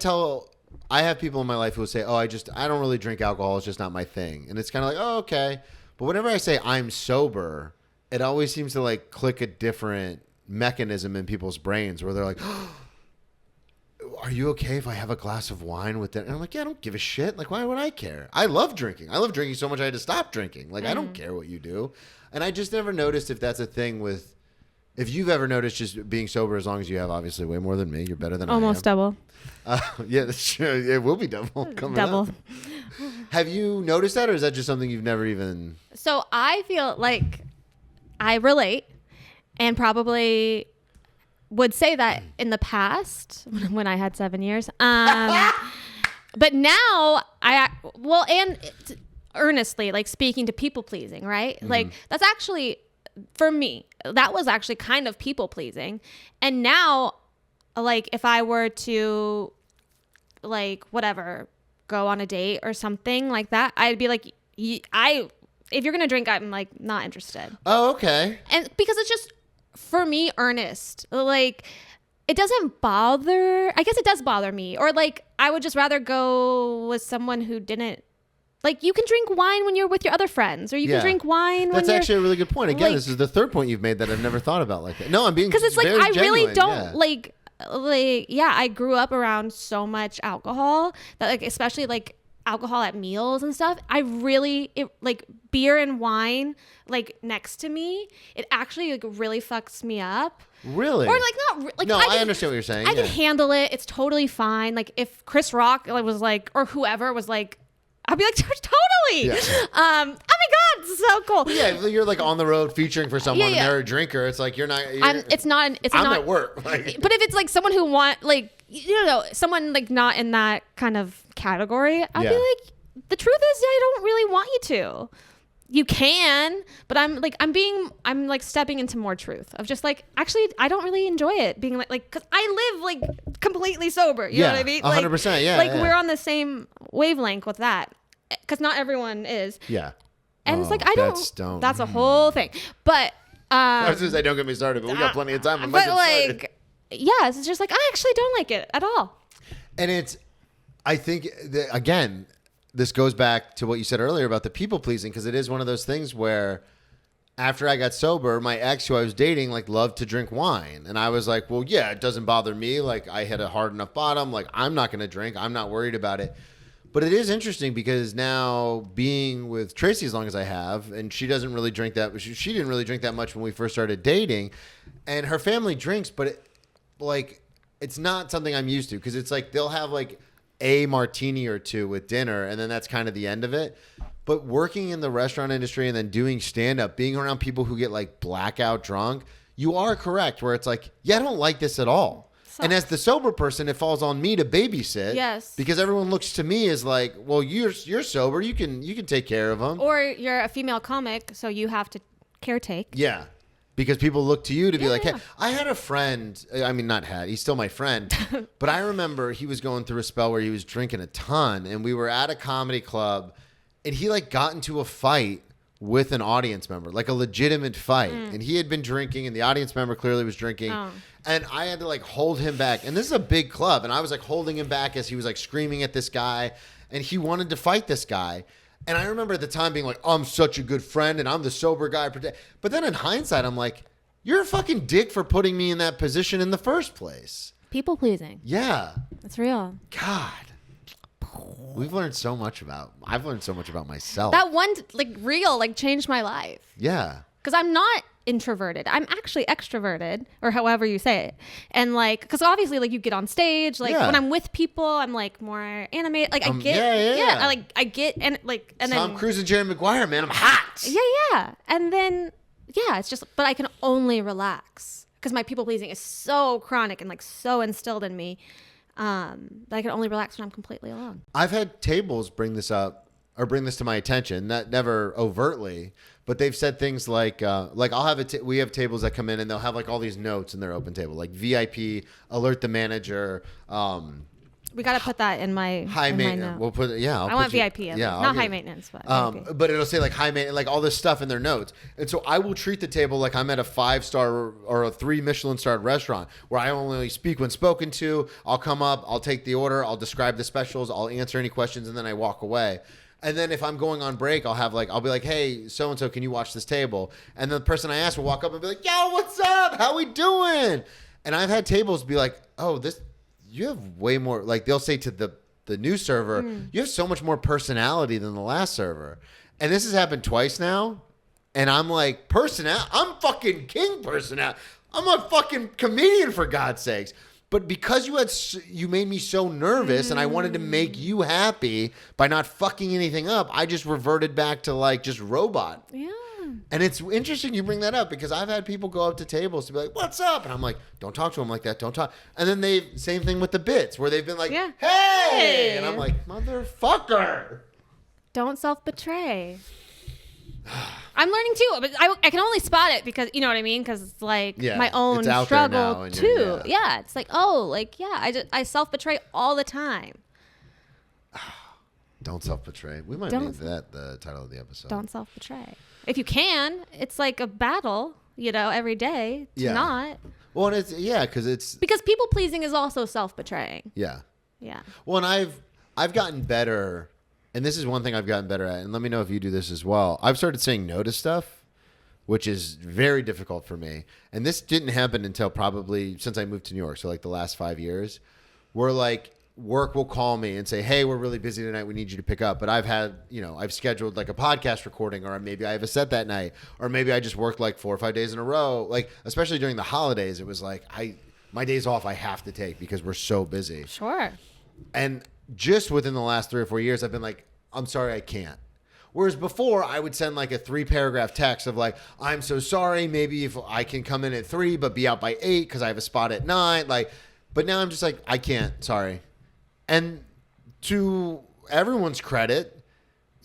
have people in my life who will say, oh, I don't really drink alcohol. It's just not my thing. And it's kind of like, oh, okay. But whenever I say I'm sober, it always seems to like click a different mechanism in people's brains where they're like, oh, are you okay if I have a glass of wine with that? And I'm like, yeah, I don't give a shit. Like, why would I care? I love drinking. I love drinking so much I had to stop drinking. Like, I don't care what you do. And I just never noticed if that's a thing with, if you've ever noticed just being sober, as long as you have, obviously way more than me. You're better than almost I am. Double. Yeah, that's true. It will be double. Double. Have you noticed that, or is that just something you've never even? So I feel like I relate. And probably would say that in the past when I had 7 years. But now earnestly, like speaking to people pleasing, right? Mm-hmm. Like that's actually, for me, that was actually kind of people pleasing. And now, like if I were to like whatever, go on a date or something like that, I'd be like, if you're going to drink, I'm like not interested. Oh, okay. And because it's just, for me, earnest, like it doesn't bother. I guess it does bother me, or like I would just rather go with someone who didn't Like, you can drink wine when you're with your other friends, or you can drink wine when That's you're... actually a really good point. Again, like, this is the third point you've made that I've never thought about like that. No, I'm being because it's like, very I really genuine. don't like, I grew up around so much alcohol that, like, especially like alcohol at meals and stuff. Like beer and wine, like next to me, it actually like really fucks me up. Really? Or like not like no, I understand what you're saying. I can handle it. It's totally fine. Like if Chris Rock was like, or whoever was like, I'd be like, totally. Yeah. Oh my God, it's so cool. Yeah, you're like on the road featuring for someone and they're a drinker. It's like I'm at work. Like, but if it's like someone who someone like not in that kind of category, I'd be like, the truth is, I don't really want you to. You can, but I'm stepping into more truth of just like, actually, I don't really enjoy it being like, cause I live like completely sober. You know what I mean? 100%. Yeah. Like we're on the same wavelength with that. Cause not everyone is. Yeah. And it's like, I don't, that's a whole thing. But, I was going to say, don't get me started, but we got plenty of time. But like, yeah, it's just like, I actually don't like it at all. And I think that, again, this goes back to what you said earlier about the people pleasing, because it is one of those things where after I got sober, my ex who I was dating like loved to drink wine. And I was like, well, yeah, it doesn't bother me. Like I hit a hard enough bottom. Like I'm not going to drink. I'm not worried about it. But it is interesting because now being with Tracy as long as I have, and she doesn't really drink that. She didn't really drink that much when we first started dating, and her family drinks, but it's not something I'm used to, because it's like they'll have like a martini or two with dinner, and then that's kind of the end of it. But working in the restaurant industry and then doing stand-up, being around people who get like blackout drunk, you are correct where it's like, yeah, I don't like this at all. Sucks. And as the sober person, it falls on me to babysit. Yes. Because everyone looks to me as like, well, you're sober, you can take care of them. Or you're a female comic, so you have to caretake. Yeah. Because people look to you to be like, hey, I had a friend. I mean, not had. He's still my friend. But I remember he was going through a spell where he was drinking a ton. And we were at a comedy club. And he like got into a fight with an audience member, like a legitimate fight. And he had been drinking. And the audience member clearly was drinking. Oh. And I had to like hold him back. And this is a big club. And I was like holding him back as he was like screaming at this guy. And he wanted to fight this guy. And I remember at the time being like, I'm such a good friend and I'm the sober guy. But then in hindsight, I'm like, you're a fucking dick for putting me in that position in the first place. People pleasing. Yeah. It's real. God. I've learned so much about myself. That one like reel like changed my life. Yeah. Because I'm not introverted. I'm actually extroverted, or however you say it. And like, because obviously like you get on stage, like when I'm with people, I'm like more animated. Like I get, I get, and like, and Tom then Cruise and Jerry Maguire, man, I'm hot. Yeah. And then, it's just, but I can only relax because my people pleasing is so chronic and like so instilled in me that I can only relax when I'm completely alone. I've had tables bring this up or bring this to my attention, not never overtly, but they've said things like I'll have we have tables that come in and they'll have like all these notes in their open table, like VIP, alert the manager. We got to put that in my high maintenance. We'll put it. Yeah, I want VIP. Not high maintenance, but VIP. But it'll say like high maintenance, like all this stuff in their notes. And so I will treat the table like I'm at a 5-star or a 3 Michelin starred restaurant where I only speak when spoken to. I'll come up, I'll take the order, I'll describe the specials, I'll answer any questions, and then I walk away. And then if I'm going on break, I'll be like, hey, so-and-so, can you watch this table? And the person I ask will walk up and be like, yo, what's up? How we doing? And I've had tables be like, oh, you have way more, like they'll say to the new server, you have so much more personality than the last server. And this has happened twice now. And I'm like, I'm fucking king personality. I'm a fucking comedian, for God's sakes. But because you made me so nervous and I wanted to make you happy by not fucking anything up, I just reverted back to like just robot. Yeah. And it's interesting you bring that up because I've had people go up to tables to be like, what's up? And I'm like, don't talk to them like that. Don't talk. And then same thing with the bits where they've been like, hey. And I'm like, motherfucker. Don't self-betray. I'm learning too, but I can only spot it because, you know what I mean? Because it's like my own struggle too. Yeah. It's like, I self-betray all the time. Don't self-betray. We might make that the title of the episode. Don't self-betray. If you can, it's like a battle, every day to not. Well, and because people pleasing is also self-betraying. Yeah. Yeah. Well, and I've gotten better And this is one thing I've gotten better at. And let me know if you do this as well. I've started saying no to stuff, which is very difficult for me. And this didn't happen until probably since I moved to New York. So like the last 5 years, where like work will call me and say, hey, we're really busy tonight. We need you to pick up. But I've had, I've scheduled like a podcast recording, or maybe I have a set that night, or maybe I just worked like 4 or 5 days in a row. Like, especially during the holidays, it was like my days off I have to take because we're so busy. Sure. And just within the last 3 or 4 years, I've been like, I'm sorry, I can't. Whereas before, I would send like a 3-paragraph text of like, I'm so sorry. Maybe if I can come in at 3, but be out by 8 because I have a spot at 9. Like, but now I'm just like, I can't. Sorry. And to everyone's credit,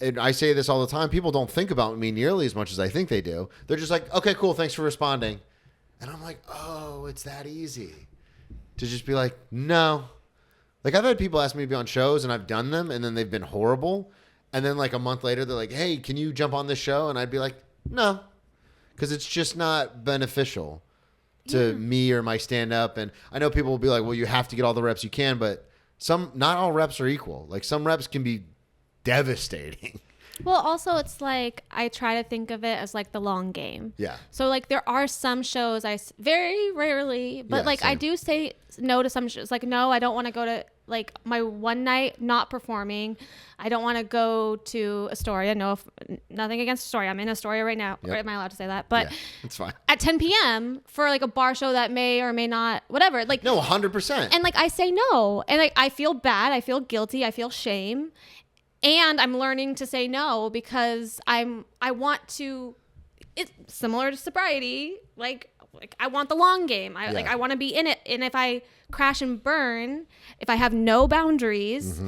and I say this all the time, people don't think about me nearly as much as I think they do. They're just like, okay, cool. Thanks for responding. And I'm like, oh, it's that easy to just be like, no. Like, I've had people ask me to be on shows and I've done them and then they've been horrible. And then like a month later, they're like, hey, can you jump on this show? And I'd be like, no, because it's just not beneficial to me or my stand up. And I know people will be like, well, you have to get all the reps you can, but not all reps are equal. Like some reps can be devastating. Well, also it's like I try to think of it as like the long game. Yeah. So like there are some shows very rarely, but like same. I do say no to some shows. Like, no, I don't want to go to like my one night not performing. I don't want to go to Astoria. Nothing against Astoria. I'm in Astoria right now. Yep. Or am I allowed to say that? But yeah, it's fine. At 10 p.m. for like a bar show that may or may not, whatever. Like no, 100%. And like I say no, and like I feel bad. I feel guilty. I feel shame. And I'm learning to say no because I want to. It's similar to sobriety. Like I want the long game. I want to be in it. And if I crash and burn, if I have no boundaries,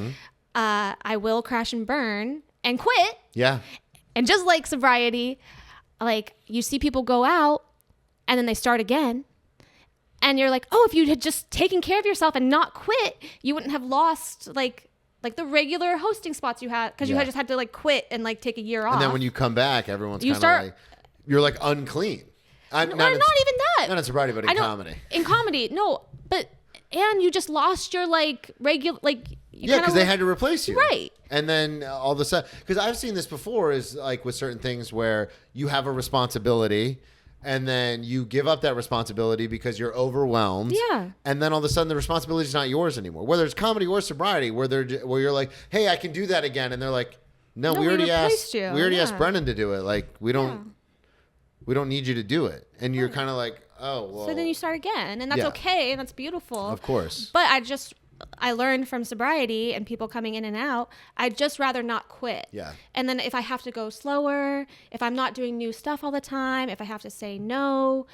I will crash and burn and quit. Yeah. And just like sobriety, like you see people go out and then they start again. And you're like, oh, if you had just taken care of yourself and not quit, you wouldn't have lost like the regular hosting spots you had, because you had just had to like quit and like take a year off. And then when you come back, everyone's kind of like, you're like unclean. Not even that. Not in sobriety, but in comedy. In comedy, no. And you just lost your like regular, like. Because they had to replace you. Right. And then all of a sudden, because I've seen this before, is like with certain things where you have a responsibility and then you give up that responsibility because you're overwhelmed. Yeah. And then all of a sudden the responsibility is not yours anymore. Whether it's comedy or sobriety, where you're like, hey, I can do that again. And they're like, no, we already asked Brennan to do it. Like, we don't need you to do it. And you're kind of like, oh, well. So then you start again, and that's okay, and that's beautiful. Of course. But I learned from sobriety and people coming in and out, I'd just rather not quit. Yeah. And then if I have to go slower, if I'm not doing new stuff all the time, if I have to say no,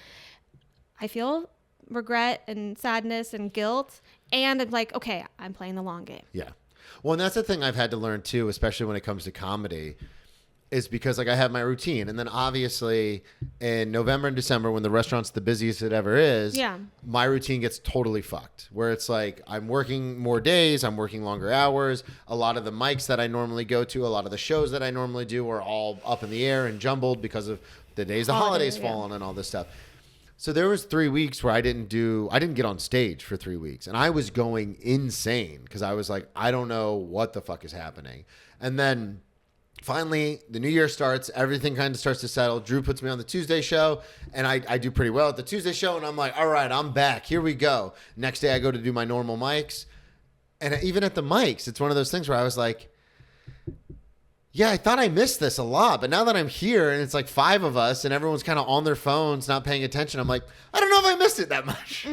I feel regret and sadness and guilt. And I'm like, okay, I'm playing the long game. Yeah. Well, and that's the thing I've had to learn too, especially when it comes to comedy, is because like I have my routine, and then obviously in November and December, when the restaurant's the busiest it ever is, my routine gets totally fucked, where it's like I'm working more days, I'm working longer hours. A lot of the mics that I normally go to, a lot of the shows that I normally do are all up in the air and jumbled because of the days the holidays fall on and all this stuff. So there was 3 weeks where I didn't get on stage for 3 weeks, and I was going insane because I was like, I don't know what the fuck is happening. And then finally, the new year starts. Everything kind of starts to settle. Drew puts me on the Tuesday show, and I do pretty well at the Tuesday show. And I'm like, all right, I'm back. Here we go. Next day, I go to do my normal mics. And even at the mics, it's one of those things where I was like, yeah, I thought I missed this a lot. But now that I'm here, and it's like 5 of us, and everyone's kind of on their phones, not paying attention, I'm like, I don't know if I missed it that much.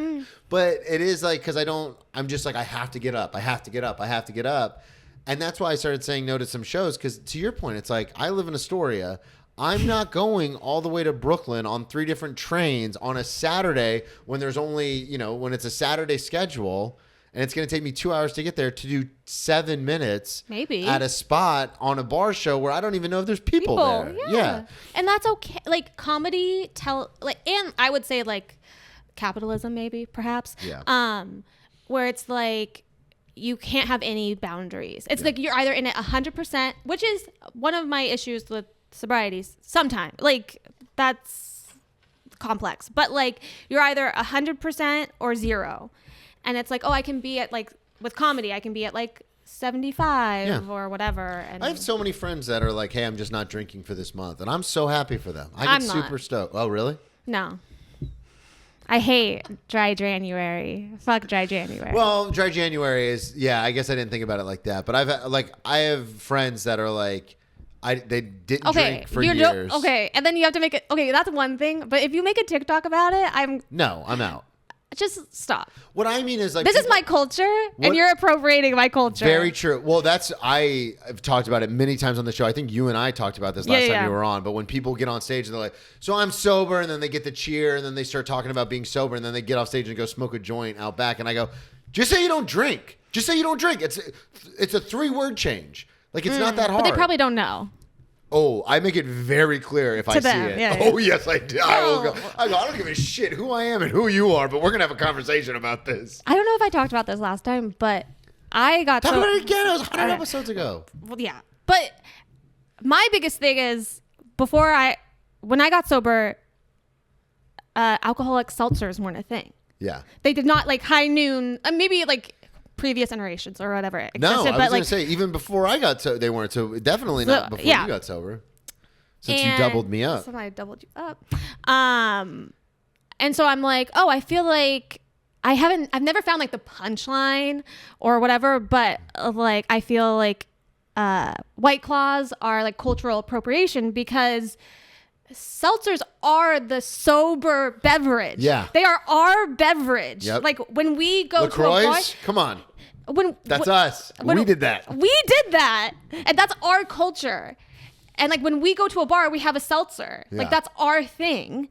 But it is like, because I'm just like, I have to get up. I have to get up. I have to get up. And that's why I started saying no to some shows, because to your point, it's like I live in Astoria. I'm not going all the way to Brooklyn on 3 different trains on a Saturday when there's only, when it's a Saturday schedule, and it's going to take me 2 hours to get there to do 7 minutes maybe at a spot on a bar show where I don't even know if there's people there. Yeah. And that's okay. Like comedy, and I would say like capitalism, maybe, perhaps. Yeah. Where it's like, you can't have any boundaries. It's like you're either in it 100%, which is one of my issues with sobriety. Sometimes, like, that's complex. But like, you're either 100% or 0. And it's like, oh, I can be at like, with comedy, I can be at like 75 or whatever. And I have so many friends that are like, hey, I'm just not drinking for this month. And I'm so happy for them. I get I'm not. super stoked. Oh, really? No. I hate dry January. Fuck dry January. Well, dry January is, I guess I didn't think about it like that. But I have friends that are like, they didn't drink for years. Okay, and then you have to make it. Okay, that's one thing. But if you make a TikTok about it, I'm out. Just stop. What I mean is like this is my culture, and you're appropriating my culture. Very true. Well, I've talked about it many times on the show. I think you and I talked about this last time you were on. But when people get on stage and they're like, "So I'm sober," and then they get the cheer, and then they start talking about being sober, and then they get off stage and go smoke a joint out back, and I go, "Just say you don't drink. Just say you don't drink. It's a 3-word change. Like it's not that hard." But they probably don't know. Oh, I make it very clear if I see it. Yeah. Oh, yes, I do. I don't give a shit who I am and who you are, but we're going to have a conversation about this. I don't know if I talked about this last time, but I got Talk about it again. It was 100 episodes ago. Well, yeah. But my biggest thing is when I got sober, alcoholic seltzers weren't a thing. Yeah. They did not like High Noon, maybe like previous generations or whatever existed, no, I was but going to say, even before I got sober, they weren't. So definitely not before you got sober. Since you doubled me up. So I doubled you up. And so I'm like, oh, I feel like I've never found like the punchline or whatever, but like, I feel like White Claws are like cultural appropriation because seltzers are the sober beverage. Yeah. They are our beverage. Yep. Like when we go LaCroix? to a bar. Come on. That's us. We did that. We did that. And that's our culture. And like when we go to a bar, we have a seltzer. Yeah. Like that's our thing.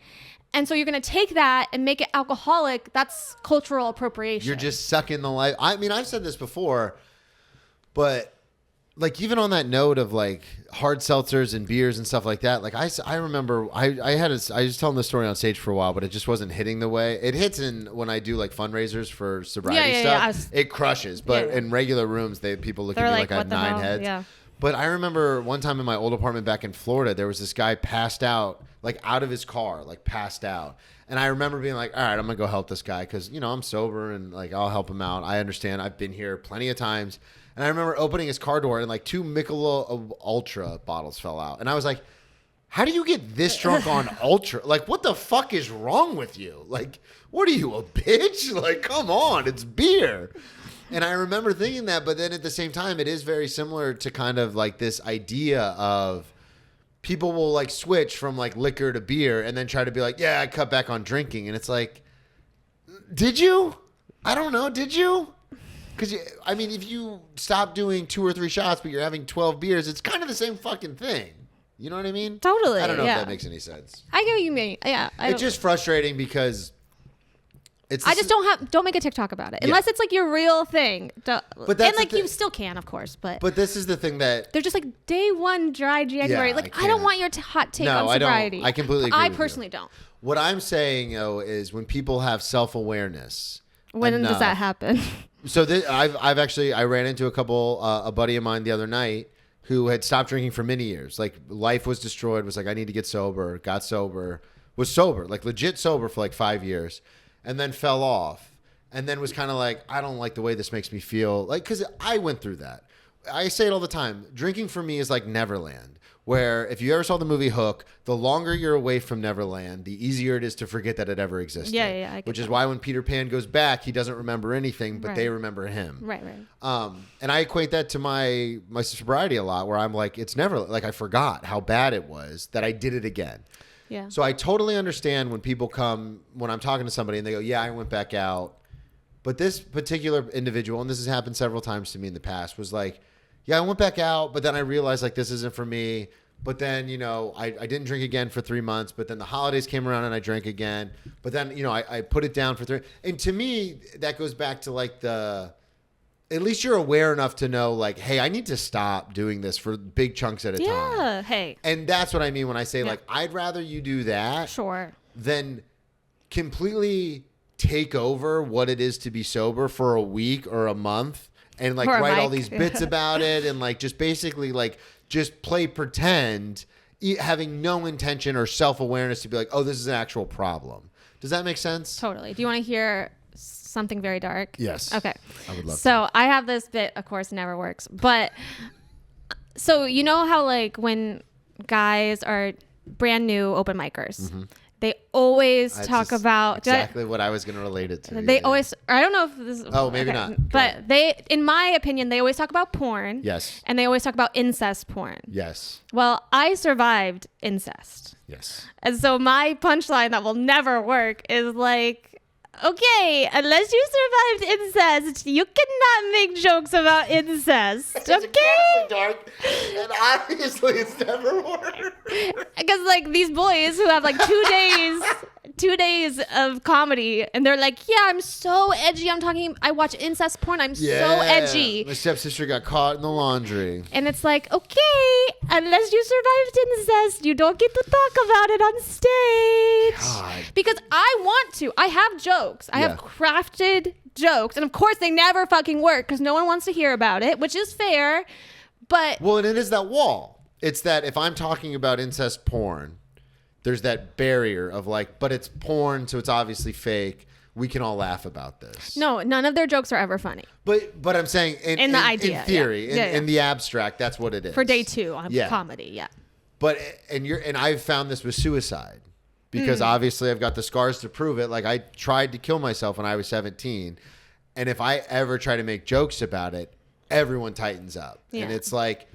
And so you're going to take that and make it alcoholic. That's cultural appropriation. You're just sucking the life. I mean, I've said this before, but like even on that note of like hard seltzers and beers and stuff like that, like I remember I was telling this story on stage for a while, but it just wasn't hitting the way it hits when I do like fundraisers for sobriety stuff. It crushes, but in regular rooms, people look at me like I have 9 heads. Yeah. But I remember one time in my old apartment back in Florida, there was this guy passed out, like out of his car, like passed out. And I remember being like, all right, I'm going to go help this guy because, I'm sober and like I'll help him out. I understand. I've been here plenty of times. And I remember opening his car door and like 2 Michelob Ultra bottles fell out. And I was like, how do you get this drunk on Ultra? Like, what the fuck is wrong with you? Like, what are you, a bitch? Like, come on, it's beer. And I remember thinking that, but then at the same time, it is very similar to kind of like this idea of people will like switch from like liquor to beer and then try to be like, yeah, I cut back on drinking. And it's like, did you? I don't know. Did you? Because, I mean, if you stop doing 2 or 3 shots, but you're having 12 beers, it's kind of the same fucking thing. You know what I mean? Totally. I don't know if that makes any sense. I get what you mean. Yeah. It's just frustrating because don't make a TikTok about it unless it's like your real thing. But and like you still can, of course. But this is the thing that they're just like day 1 dry January. Yeah, like I don't want your hot take on sobriety. I completely agree. I personally don't. What I'm saying though is when people have self-awareness. When does that happen? So I ran into a buddy of mine the other night who had stopped drinking for many years. Like life was destroyed. Was like I need to get sober. Got sober. Was sober. Like legit sober for like 5 years. And then fell off, and then was kind of like, I don't like the way this makes me feel. Like, because I went through that. I say it all the time. Drinking for me is like Neverland, where if you ever saw the movie Hook, the longer you're away from Neverland, the easier it is to forget that it ever existed. Yeah. Which is why when Peter Pan goes back, he doesn't remember anything, but they remember him. Right. And I equate that to my sobriety a lot, where I'm like, it's never like I forgot how bad it was that I did it again. Yeah. So I totally understand when people when I'm talking to somebody and they go, yeah, I went back out. But this particular individual, and this has happened several times to me in the past, was like, yeah, I went back out, but then I realized like this isn't for me. But then, I didn't drink again for 3 months, but then the holidays came around and I drank again. But then, I put it down for 3. And to me, that goes back to like at least you're aware enough to know like, hey, I need to stop doing this for big chunks at a time. Yeah, hey. And that's what I mean when I say like, I'd rather you do that than completely take over what it is to be sober for a week or a month and like write all these bits about it and like just basically like just play pretend, having no intention or self-awareness to be like, oh, this is an actual problem. Does that make sense? Totally. Do you want to hear something very dark? Yes. Okay. I would love So I have this bit, of course, never works. But so you know how like when guys are brand new open micers, they always talk just about exactly what I was going to relate it to. They yeah. always, I don't know if this is, Oh, maybe not. Go but ahead. they, in my opinion, they always talk about porn. Yes. And they always talk about incest porn. Yes. Well, I survived incest. Yes. And so my punchline that will never work is like, okay, unless you survived incest, you cannot make jokes about incest. It's Okay? incredibly dark, and obviously it's never worked. Because like these boys who have like 2 days of comedy, and they're like, yeah, I'm so edgy. I watch incest porn. I'm so edgy. My stepsister got caught in the laundry. And it's like, okay, unless you survived incest, you don't get to talk about it on stage. God. Because I want to. I have jokes. I have crafted jokes. And of course, they never fucking work because no one wants to hear about it, which is fair. But Well, and it is that wall. It's that if I'm talking about incest porn, there's that barrier of like, but it's porn, so it's obviously fake. We can all laugh about this. no, none of their jokes are ever funny. But I'm saying in the idea, in theory, yeah. in the abstract, that's what it is. For day 2 on Yeah. comedy, yeah. But and I've found this with suicide because obviously I've got the scars to prove it. Like I tried to kill myself when I was 17, and if I ever try to make jokes about it, everyone tightens up, Yeah. and it's like,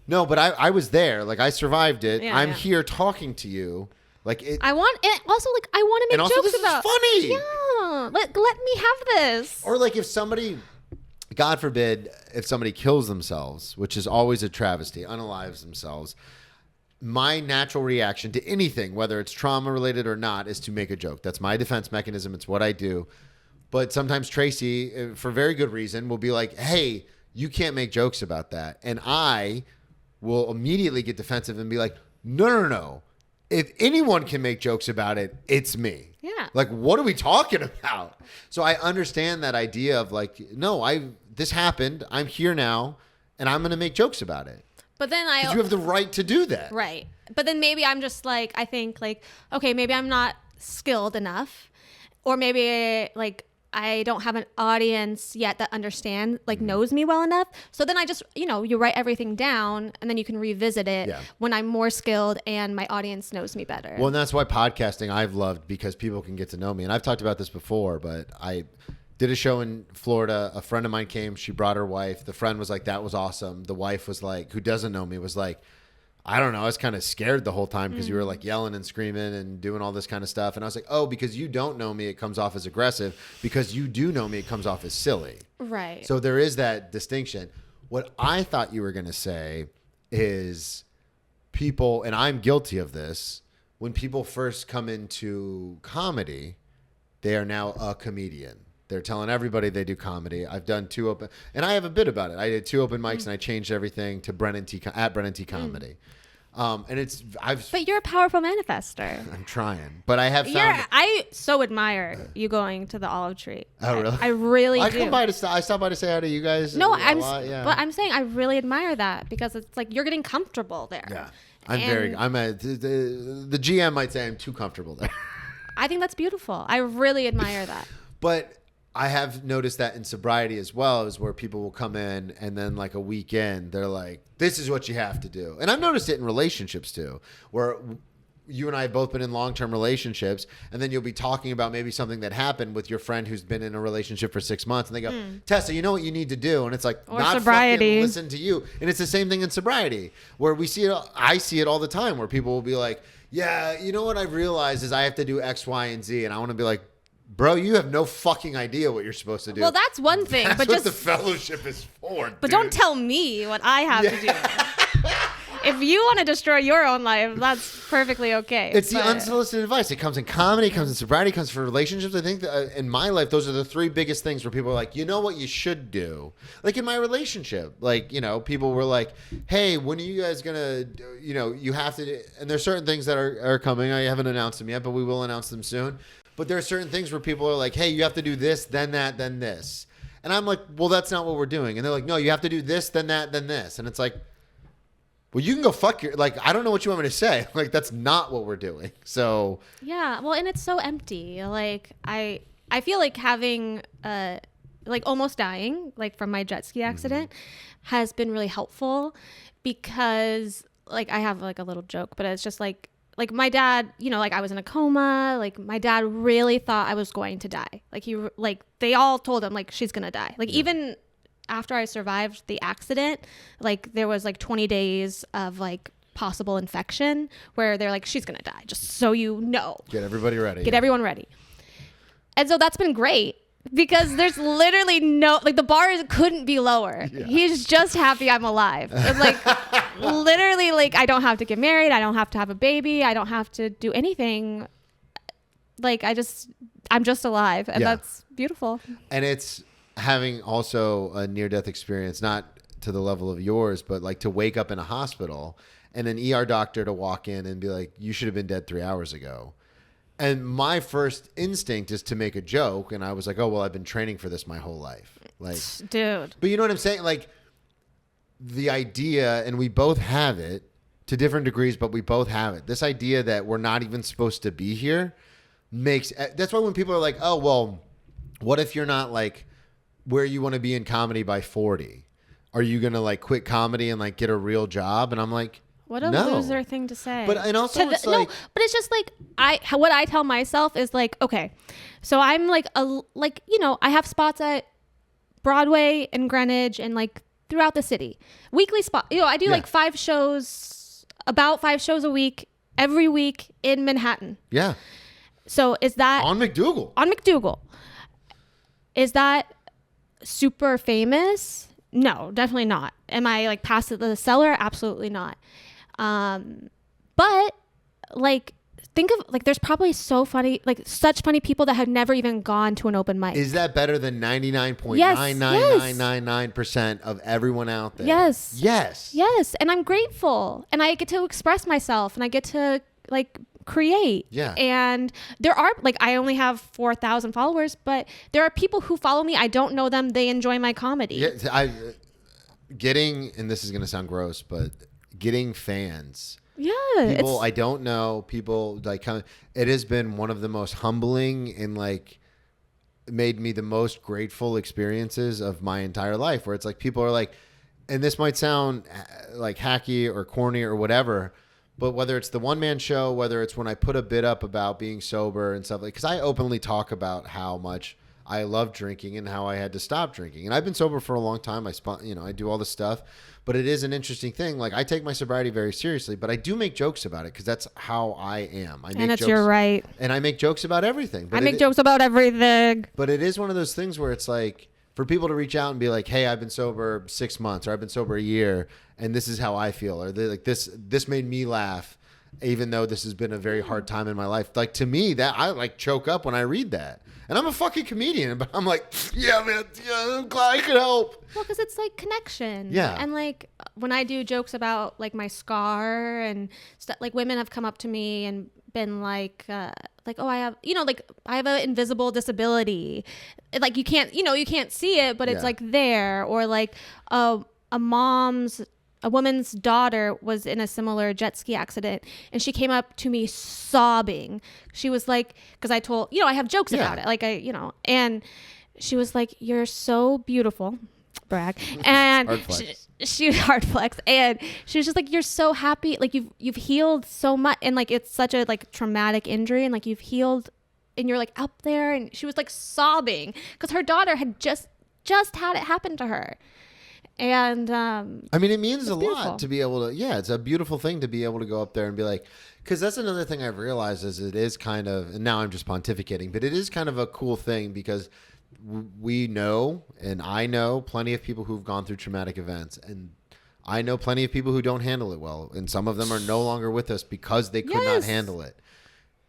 no, but I was there. Like I survived it. Yeah, I'm yeah. here talking to you. Like it. I want, and also like I want to And make also, jokes this is about. funny. Yeah, let me have this. Or like if somebody, God forbid, if somebody kills themselves, which is always a travesty, unalives themselves, my natural reaction to anything, whether it's trauma related or not, is to make a joke. That's my defense mechanism. It's what I do. But sometimes Tracy, for very good reason, will be like, hey, you can't make jokes about that. And I will immediately get defensive and be like, no. If anyone can make jokes about it, it's me. Yeah. Like, what are we talking about? So I understand that idea of like, no, this happened. I'm here now, and I'm going to make jokes about it. But then Because you have the right to do that. right. But then maybe I'm just like, I think like, okay, maybe I'm not skilled enough, or maybe like I don't have an audience yet that knows me well enough. So then I just, you write everything down and then you can revisit it when I'm more skilled and my audience knows me better. Well, and that's why podcasting I've loved, because people can get to know me. And I've talked about this before, but I did a show in Florida. A friend of mine came. She brought her wife. The friend was like, that was awesome. The wife was like, who doesn't know me, was like, I don't know. I was kind of scared the whole time because you were like yelling and screaming and doing all this kind of stuff. And I was like, oh, because you don't know me, it comes off as aggressive. Because you do know me, it comes off as silly. Right. So there is that distinction. What I thought you were going to say is people, and I'm guilty of this, when people first come into comedy, they are now a comedian. They're telling everybody they do comedy. I've done 2 open, and I have a bit about it. I did 2 open mics and I changed everything to Brennan T Comedy. And but you're a powerful manifester. I'm trying, but I have found. I so admire you going to the Olive Tree. Oh, really? I really I do. come by I stop by to say hi to you guys. No, a lot, yeah. but I'm saying I really admire that because it's like you're getting comfortable there. Yeah, the GM might say I'm too comfortable there. I think that's beautiful. I really admire that. But I have noticed that in sobriety as well, is where people will come in and then like a weekend, they're like, this is what you have to do. And I've noticed it in relationships too, where you and I have both been in long-term relationships, and then you'll be talking about maybe something that happened with your friend who's been in a relationship for 6 months, and they go, Tessa, you know what you need to do? And it's like, Or not sobriety. fucking listen to you. And it's the same thing in sobriety, where we see it, I see it all the time, where people will be like, yeah, you know what I realized is I have to do X, Y, and Z. And I want to be like, bro, you have no fucking idea what you're supposed to do. Well, that's one thing, That's but what just the fellowship is for. but dude. don't tell me what I have to do. If you want to destroy your own life, that's perfectly okay. It's the but- unsolicited advice. It comes in comedy, it comes in sobriety, it comes for relationships. I think that, in my life, those are the 3 biggest things where people are like, you know what you should do? Like in my relationship, like, people were like, hey, when are you guys going to, you have to, and there's certain things that are coming. I haven't announced them yet, but we will announce them soon. But there are certain things where people are like, hey, you have to do this, then that, then this. And I'm like, well, that's not what we're doing. And they're like, no, you have to do this, then that, then this. And it's like, well, you can go fuck your, like, I don't know what you want me to say. Like, that's not what we're doing. So. Yeah. Well, and it's so empty. Like I feel like having like almost dying, like from my jet ski accident, has been really helpful because like I have like a little joke, but it's just like my dad, you know, like I was in a coma, like my dad really thought I was going to die. Like they all told him like she's gonna die. Like even after I survived the accident, like there was like 20 days of like possible infection where they're like, she's gonna die, just so you know. Get everybody ready. Get everyone ready. And so that's been great because there's literally no, like the bar couldn't be lower. Yeah. He's just happy I'm alive. And like literally, like I don't have to get married. I don't have to have a baby. I don't have to do anything. Like I'm just alive, and that's beautiful. And it's having also a near-death experience, not to the level of yours, but like to wake up in a hospital and an ER doctor to walk in and be like, you should have been dead 3 hours ago. And my first instinct is to make a joke. And I was like, oh, well, I've been training for this my whole life. Like, dude. But you know what I'm saying? Like the idea, and we both have it to different degrees, but we both have it. This idea that we're not even supposed to be here that's why when people are like, oh, well, what if you're not like where you want to be in comedy by 40? Are you going to like quit comedy and like get a real job? And I'm like, what a loser thing to say. But and also it's like, no, but it's just like what I tell myself is like, okay, so I'm like you know, I have spots at Broadway and Greenwich and like throughout the city, weekly spot. You know, I do like 5 shows, about 5 shows a week, every week in Manhattan. Yeah. So is that on McDougal? On McDougal. Is that super famous? No, definitely not. Am I like past the cellar? Absolutely not. But like think of like there's probably such funny people that have never even gone to an open mic. Is that better than 99.99999% of everyone out there? Yes. Yes. Yes. And I'm grateful. And I get to express myself and I get to like create. Yeah. And there are like I only have 4,000 followers, but there are people who follow me. I don't know them. They enjoy my comedy. Yeah, and this is going to sound gross, but getting fans. Yeah. People I don't know, people like it has been one of the most humbling and like made me the most grateful experiences of my entire life, where it's like people are like, and this might sound like hacky or corny or whatever, but whether it's the one-man show, whether it's when I put a bit up about being sober and stuff, like, because I openly talk about how much I love drinking and how I had to stop drinking. And I've been sober for a long time. I do all this stuff, but it is an interesting thing. Like I take my sobriety very seriously, but I do make jokes about it because that's how I am. And that's your right. And I make jokes about everything. I make jokes about everything. But it is one of those things where it's like, for people to reach out and be like, hey, I've been sober 6 months, or I've been sober a year, and this is how I feel, or like this made me laugh, even though this has been a very hard time in my life. Like to me, that I like choke up when I read that. And I'm a fucking comedian, but I'm like, yeah, man, I'm glad I could help. Well, because it's like connection. Yeah. And like when I do jokes about like my scar and stuff, like women have come up to me and been like, oh, I have an invisible disability. Like you can't see it, but it's like there. Or like a woman's daughter was in a similar jet ski accident and she came up to me sobbing. She was like, because I told, I have jokes about it. Like and she was like, you're so beautiful. Brag. And she hard flex. And she was just like, you're so happy. Like you've healed so much. And like, it's such a like traumatic injury and like you've healed and you're like up there. And she was like sobbing because her daughter had just had it happen to her. And I mean, it means a lot to be able to, it's a beautiful thing to be able to go up there and be like, because that's another thing I've realized is it is kind of, and now I'm just pontificating, but it is kind of a cool thing because we know, and I know plenty of people who've gone through traumatic events, and I know plenty of people who don't handle it well, and some of them are no longer with us because they could not handle it.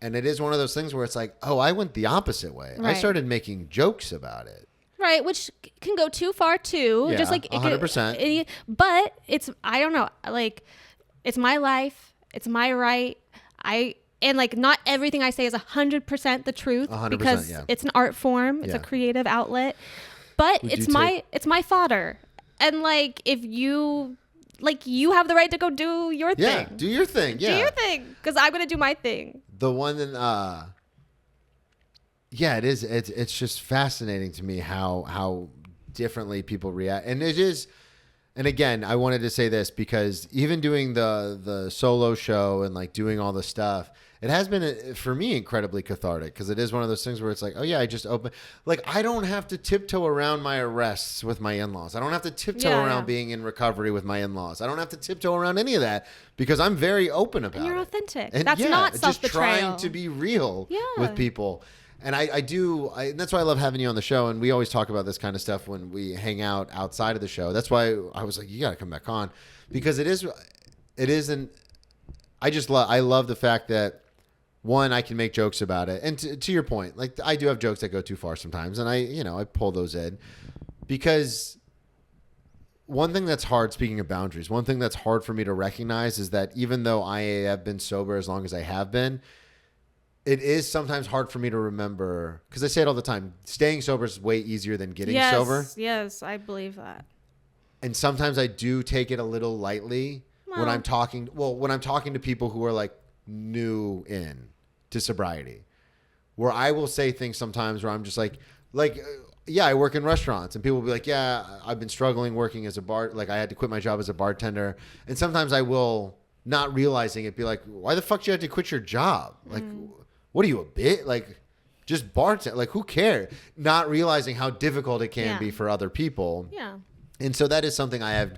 And it is one of those things where it's like, oh, I went the opposite way. Right. I started making jokes about it. Right, which can go too far too. Yeah, just like 100%. But I don't know. Like, it's my life. It's my right. And like not everything I say is 100% the truth 100%, because it's an art form. It's a creative outlet. But it's my fodder. And like if you have the right to go do your thing. Yeah, do your thing. Yeah. Do your thing because I'm going to do my thing. The one that Yeah, it is. It's just fascinating to me how differently people react. And it is, and again, I wanted to say this because even doing the solo show and like doing all the stuff, it has been for me incredibly cathartic because it is one of those things where it's like, oh yeah, I just open, like I don't have to tiptoe around my arrests with my in-laws. I don't have to tiptoe around being in recovery with my in-laws. I don't have to tiptoe around any of that because I'm very open about it. You're authentic. And that's not self-betrayal. Just trying to be real with people. And and that's why I love having you on the show. And we always talk about this kind of stuff when we hang out outside of the show. That's why I was like, you got to come back on because it isn't, I love the fact that one, I can make jokes about it. And to your point, like I do have jokes that go too far sometimes. And I pull those in because one thing that's hard, speaking of boundaries, one thing that's hard for me to recognize is that even though I have been sober as long as I have been, it is sometimes hard for me to remember because I say it all the time. Staying sober is way easier than getting sober. Yes, I believe that. And sometimes I do take it a little lightly when I'm talking to people who are like new to sobriety, where I will say things sometimes where I'm just like, yeah, I work in restaurants and people will be like, yeah, I've been struggling working as a like I had to quit my job as a bartender. And sometimes I will, not realizing it, be like, why the fuck do you have to quit your job? Like, what are you, a bit? Like, just bartend. Like, who cares? Not realizing how difficult it can be for other people. Yeah. And so that is something I have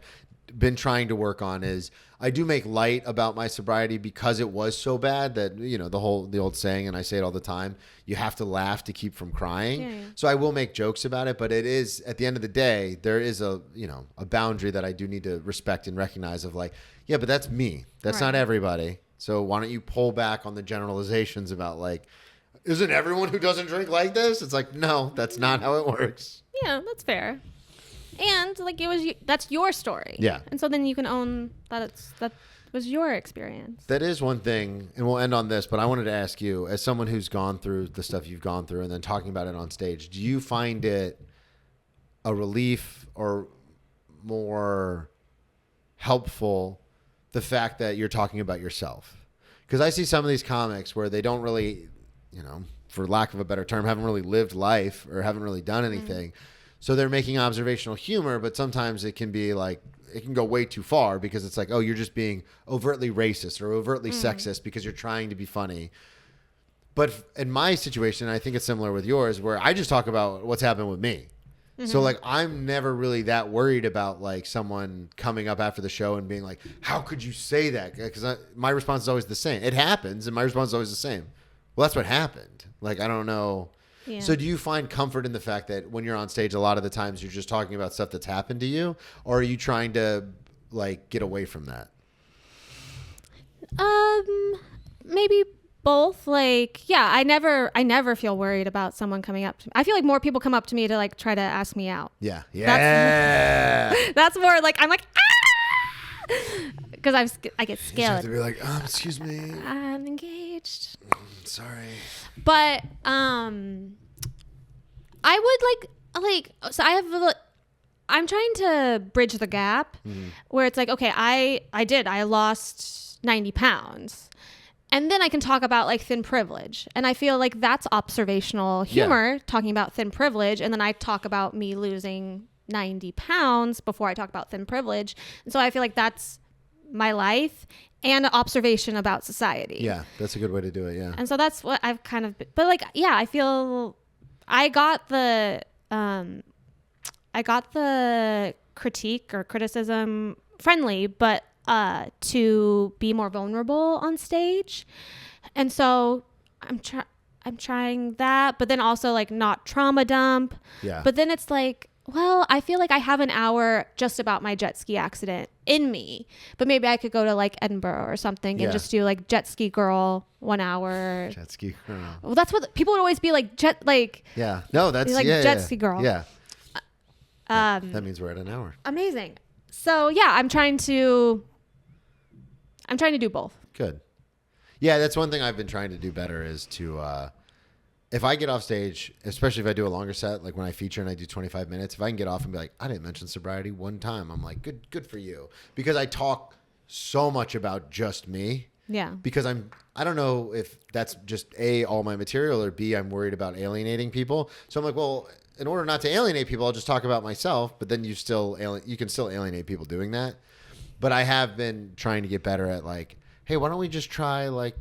been trying to work on is I do make light about my sobriety because it was so bad that, the old saying, and I say it all the time, you have to laugh to keep from crying. Yeah. So I will make jokes about it, but it is, at the end of the day, there is a boundary that I do need to respect and recognize of like, yeah, but that's me. That's not everybody. So why don't you pull back on the generalizations about like, isn't everyone who doesn't drink like this? It's like, no, that's not how it works. Yeah, that's fair. And like that's your story. Yeah. And so then you can own that that was your experience. That is one thing, and we'll end on this, but I wanted to ask you, as someone who's gone through the stuff you've gone through and then talking about it on stage, do you find it a relief or more helpful the fact that you're talking about yourself? Because I see some of these comics where they don't really, for lack of a better term, haven't really lived life or haven't really done anything. So they're making observational humor, but sometimes it can be like, it can go way too far because it's like, oh, you're just being overtly racist or overtly sexist because you're trying to be funny. But in my situation, I think it's similar with yours, where I just talk about what's happened with me. So like, I'm never really that worried about like someone coming up after the show and being like, how could you say that? Because my response is always the same. It happens. And my response is always the same. Well, that's what happened. Like, I don't know. Yeah. So do you find comfort in the fact that when you're on stage, a lot of the times you're just talking about stuff that's happened to you, or are you trying to like get away from that? Maybe both. Like, yeah, I never feel worried about someone coming up to me. I feel like more people come up to me to like try to ask me out. Yeah. Yeah. That's more like, I'm like, because I get scared. You have to be like, excuse me, I'm engaged. Sorry. But I would like so I'm trying to bridge the gap where it's like, okay, I lost 90 pounds. And then I can talk about like thin privilege. And I feel like that's observational humor, talking about thin privilege. And then I talk about me losing 90 pounds before I talk about thin privilege. And so I feel like that's my life and an observation about society. Yeah, that's a good way to do it. Yeah. And so that's what I've kind of, but like, yeah, I feel I got the critique or criticism friendly, but to be more vulnerable on stage. And so I'm trying that, but then also like not trauma dump. Yeah. But then it's like, well, I feel like I have an hour just about my jet ski accident in me, but maybe I could go to like Edinburgh or something and just do like jet ski girl 1 hour. Jet ski girl. Well, that's what people would always be like Yeah. No, that's like jet ski girl. Yeah. That means we're at an hour. Amazing. So yeah, I'm trying to do both. Good. Yeah, that's one thing I've been trying to do better is to, if I get off stage, especially if I do a longer set, like when I feature and I do 25 minutes, if I can get off and be like, I didn't mention sobriety one time, I'm like, good for you. Because I talk so much about just me Yeah. Because I don't know if that's just A, all my material, or B, I'm worried about alienating people. So I'm like, well, in order not to alienate people, I'll just talk about myself. But then you can still alienate people doing that. But I have been trying to get better at like, hey, why don't we just try like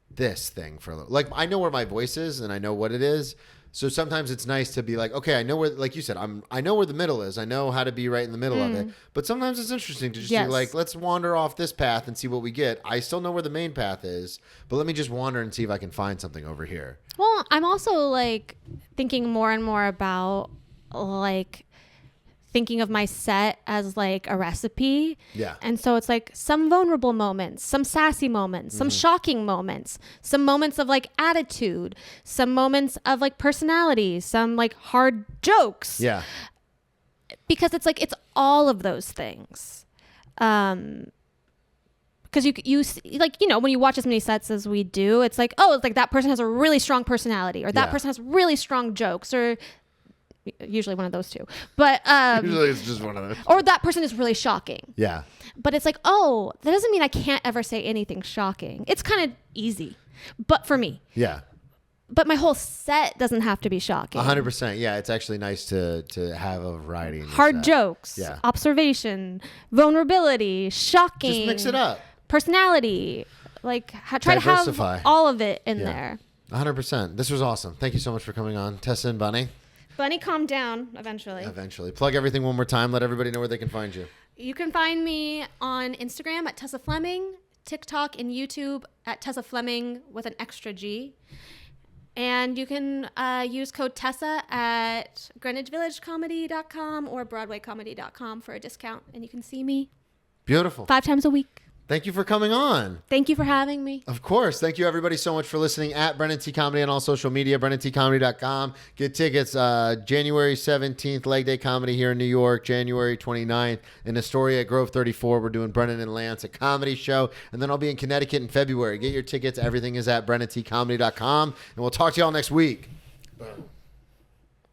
this thing for a little, like I know where my voice is and I know what it is. So sometimes it's nice to be like, okay, I know where, like you said, I know where the middle is. I know how to be right in the middle of it. But sometimes it's interesting to just be like, let's wander off this path and see what we get. I still know where the main path is, but let me just wander and see if I can find something over here. Well, I'm also like thinking more and more about like thinking of my set as like a recipe. Yeah. And so it's like some vulnerable moments, some sassy moments, some shocking moments, some moments of like attitude, some moments of like personality, some like hard jokes. Yeah. Because it's like, it's all of those things. Because you like, you know, when you watch as many sets as we do, it's like, oh, it's like that person has a really strong personality, or that person has really strong jokes, or usually one of those two, but Usually it's just one of those. or that person is really shocking. Yeah. But it's like, oh, that doesn't mean I can't ever say anything shocking. It's kind of easy, but for me. Yeah. But my whole set doesn't have to be shocking. 100%. Yeah, it's actually nice to have a variety. In your Hard set. jokes, Yeah. observation, vulnerability, shocking. Just mix it up. Personality. Like try Diversify. to have all of it in there. 100%. This was awesome. Thank you so much for coming on, Tessa and Bunny. Bunny, calm down eventually. Eventually. Plug everything one more time. Let everybody know where they can find you. You can find me on Instagram at Tessa Fleming, TikTok and YouTube at Tessa Fleming with an extra G. And you can use code Tessa at GreenwichVillageComedy.com or BroadwayComedy.com for a discount. And you can see me Beautiful. 5 times a week. Thank you for coming on. Thank you for having me. Of course. Thank you, everybody, so much for listening at Brennan T. Comedy on all social media, BrennanTComedy.com. Get tickets January 17th, Leg Day Comedy here in New York, January 29th in Astoria at Grove 34. We're doing Brennan and Lance, a comedy show. And then I'll be in Connecticut in February. Get your tickets. Everything is at BrennanTComedy.com. And we'll talk to y'all next week. Boom.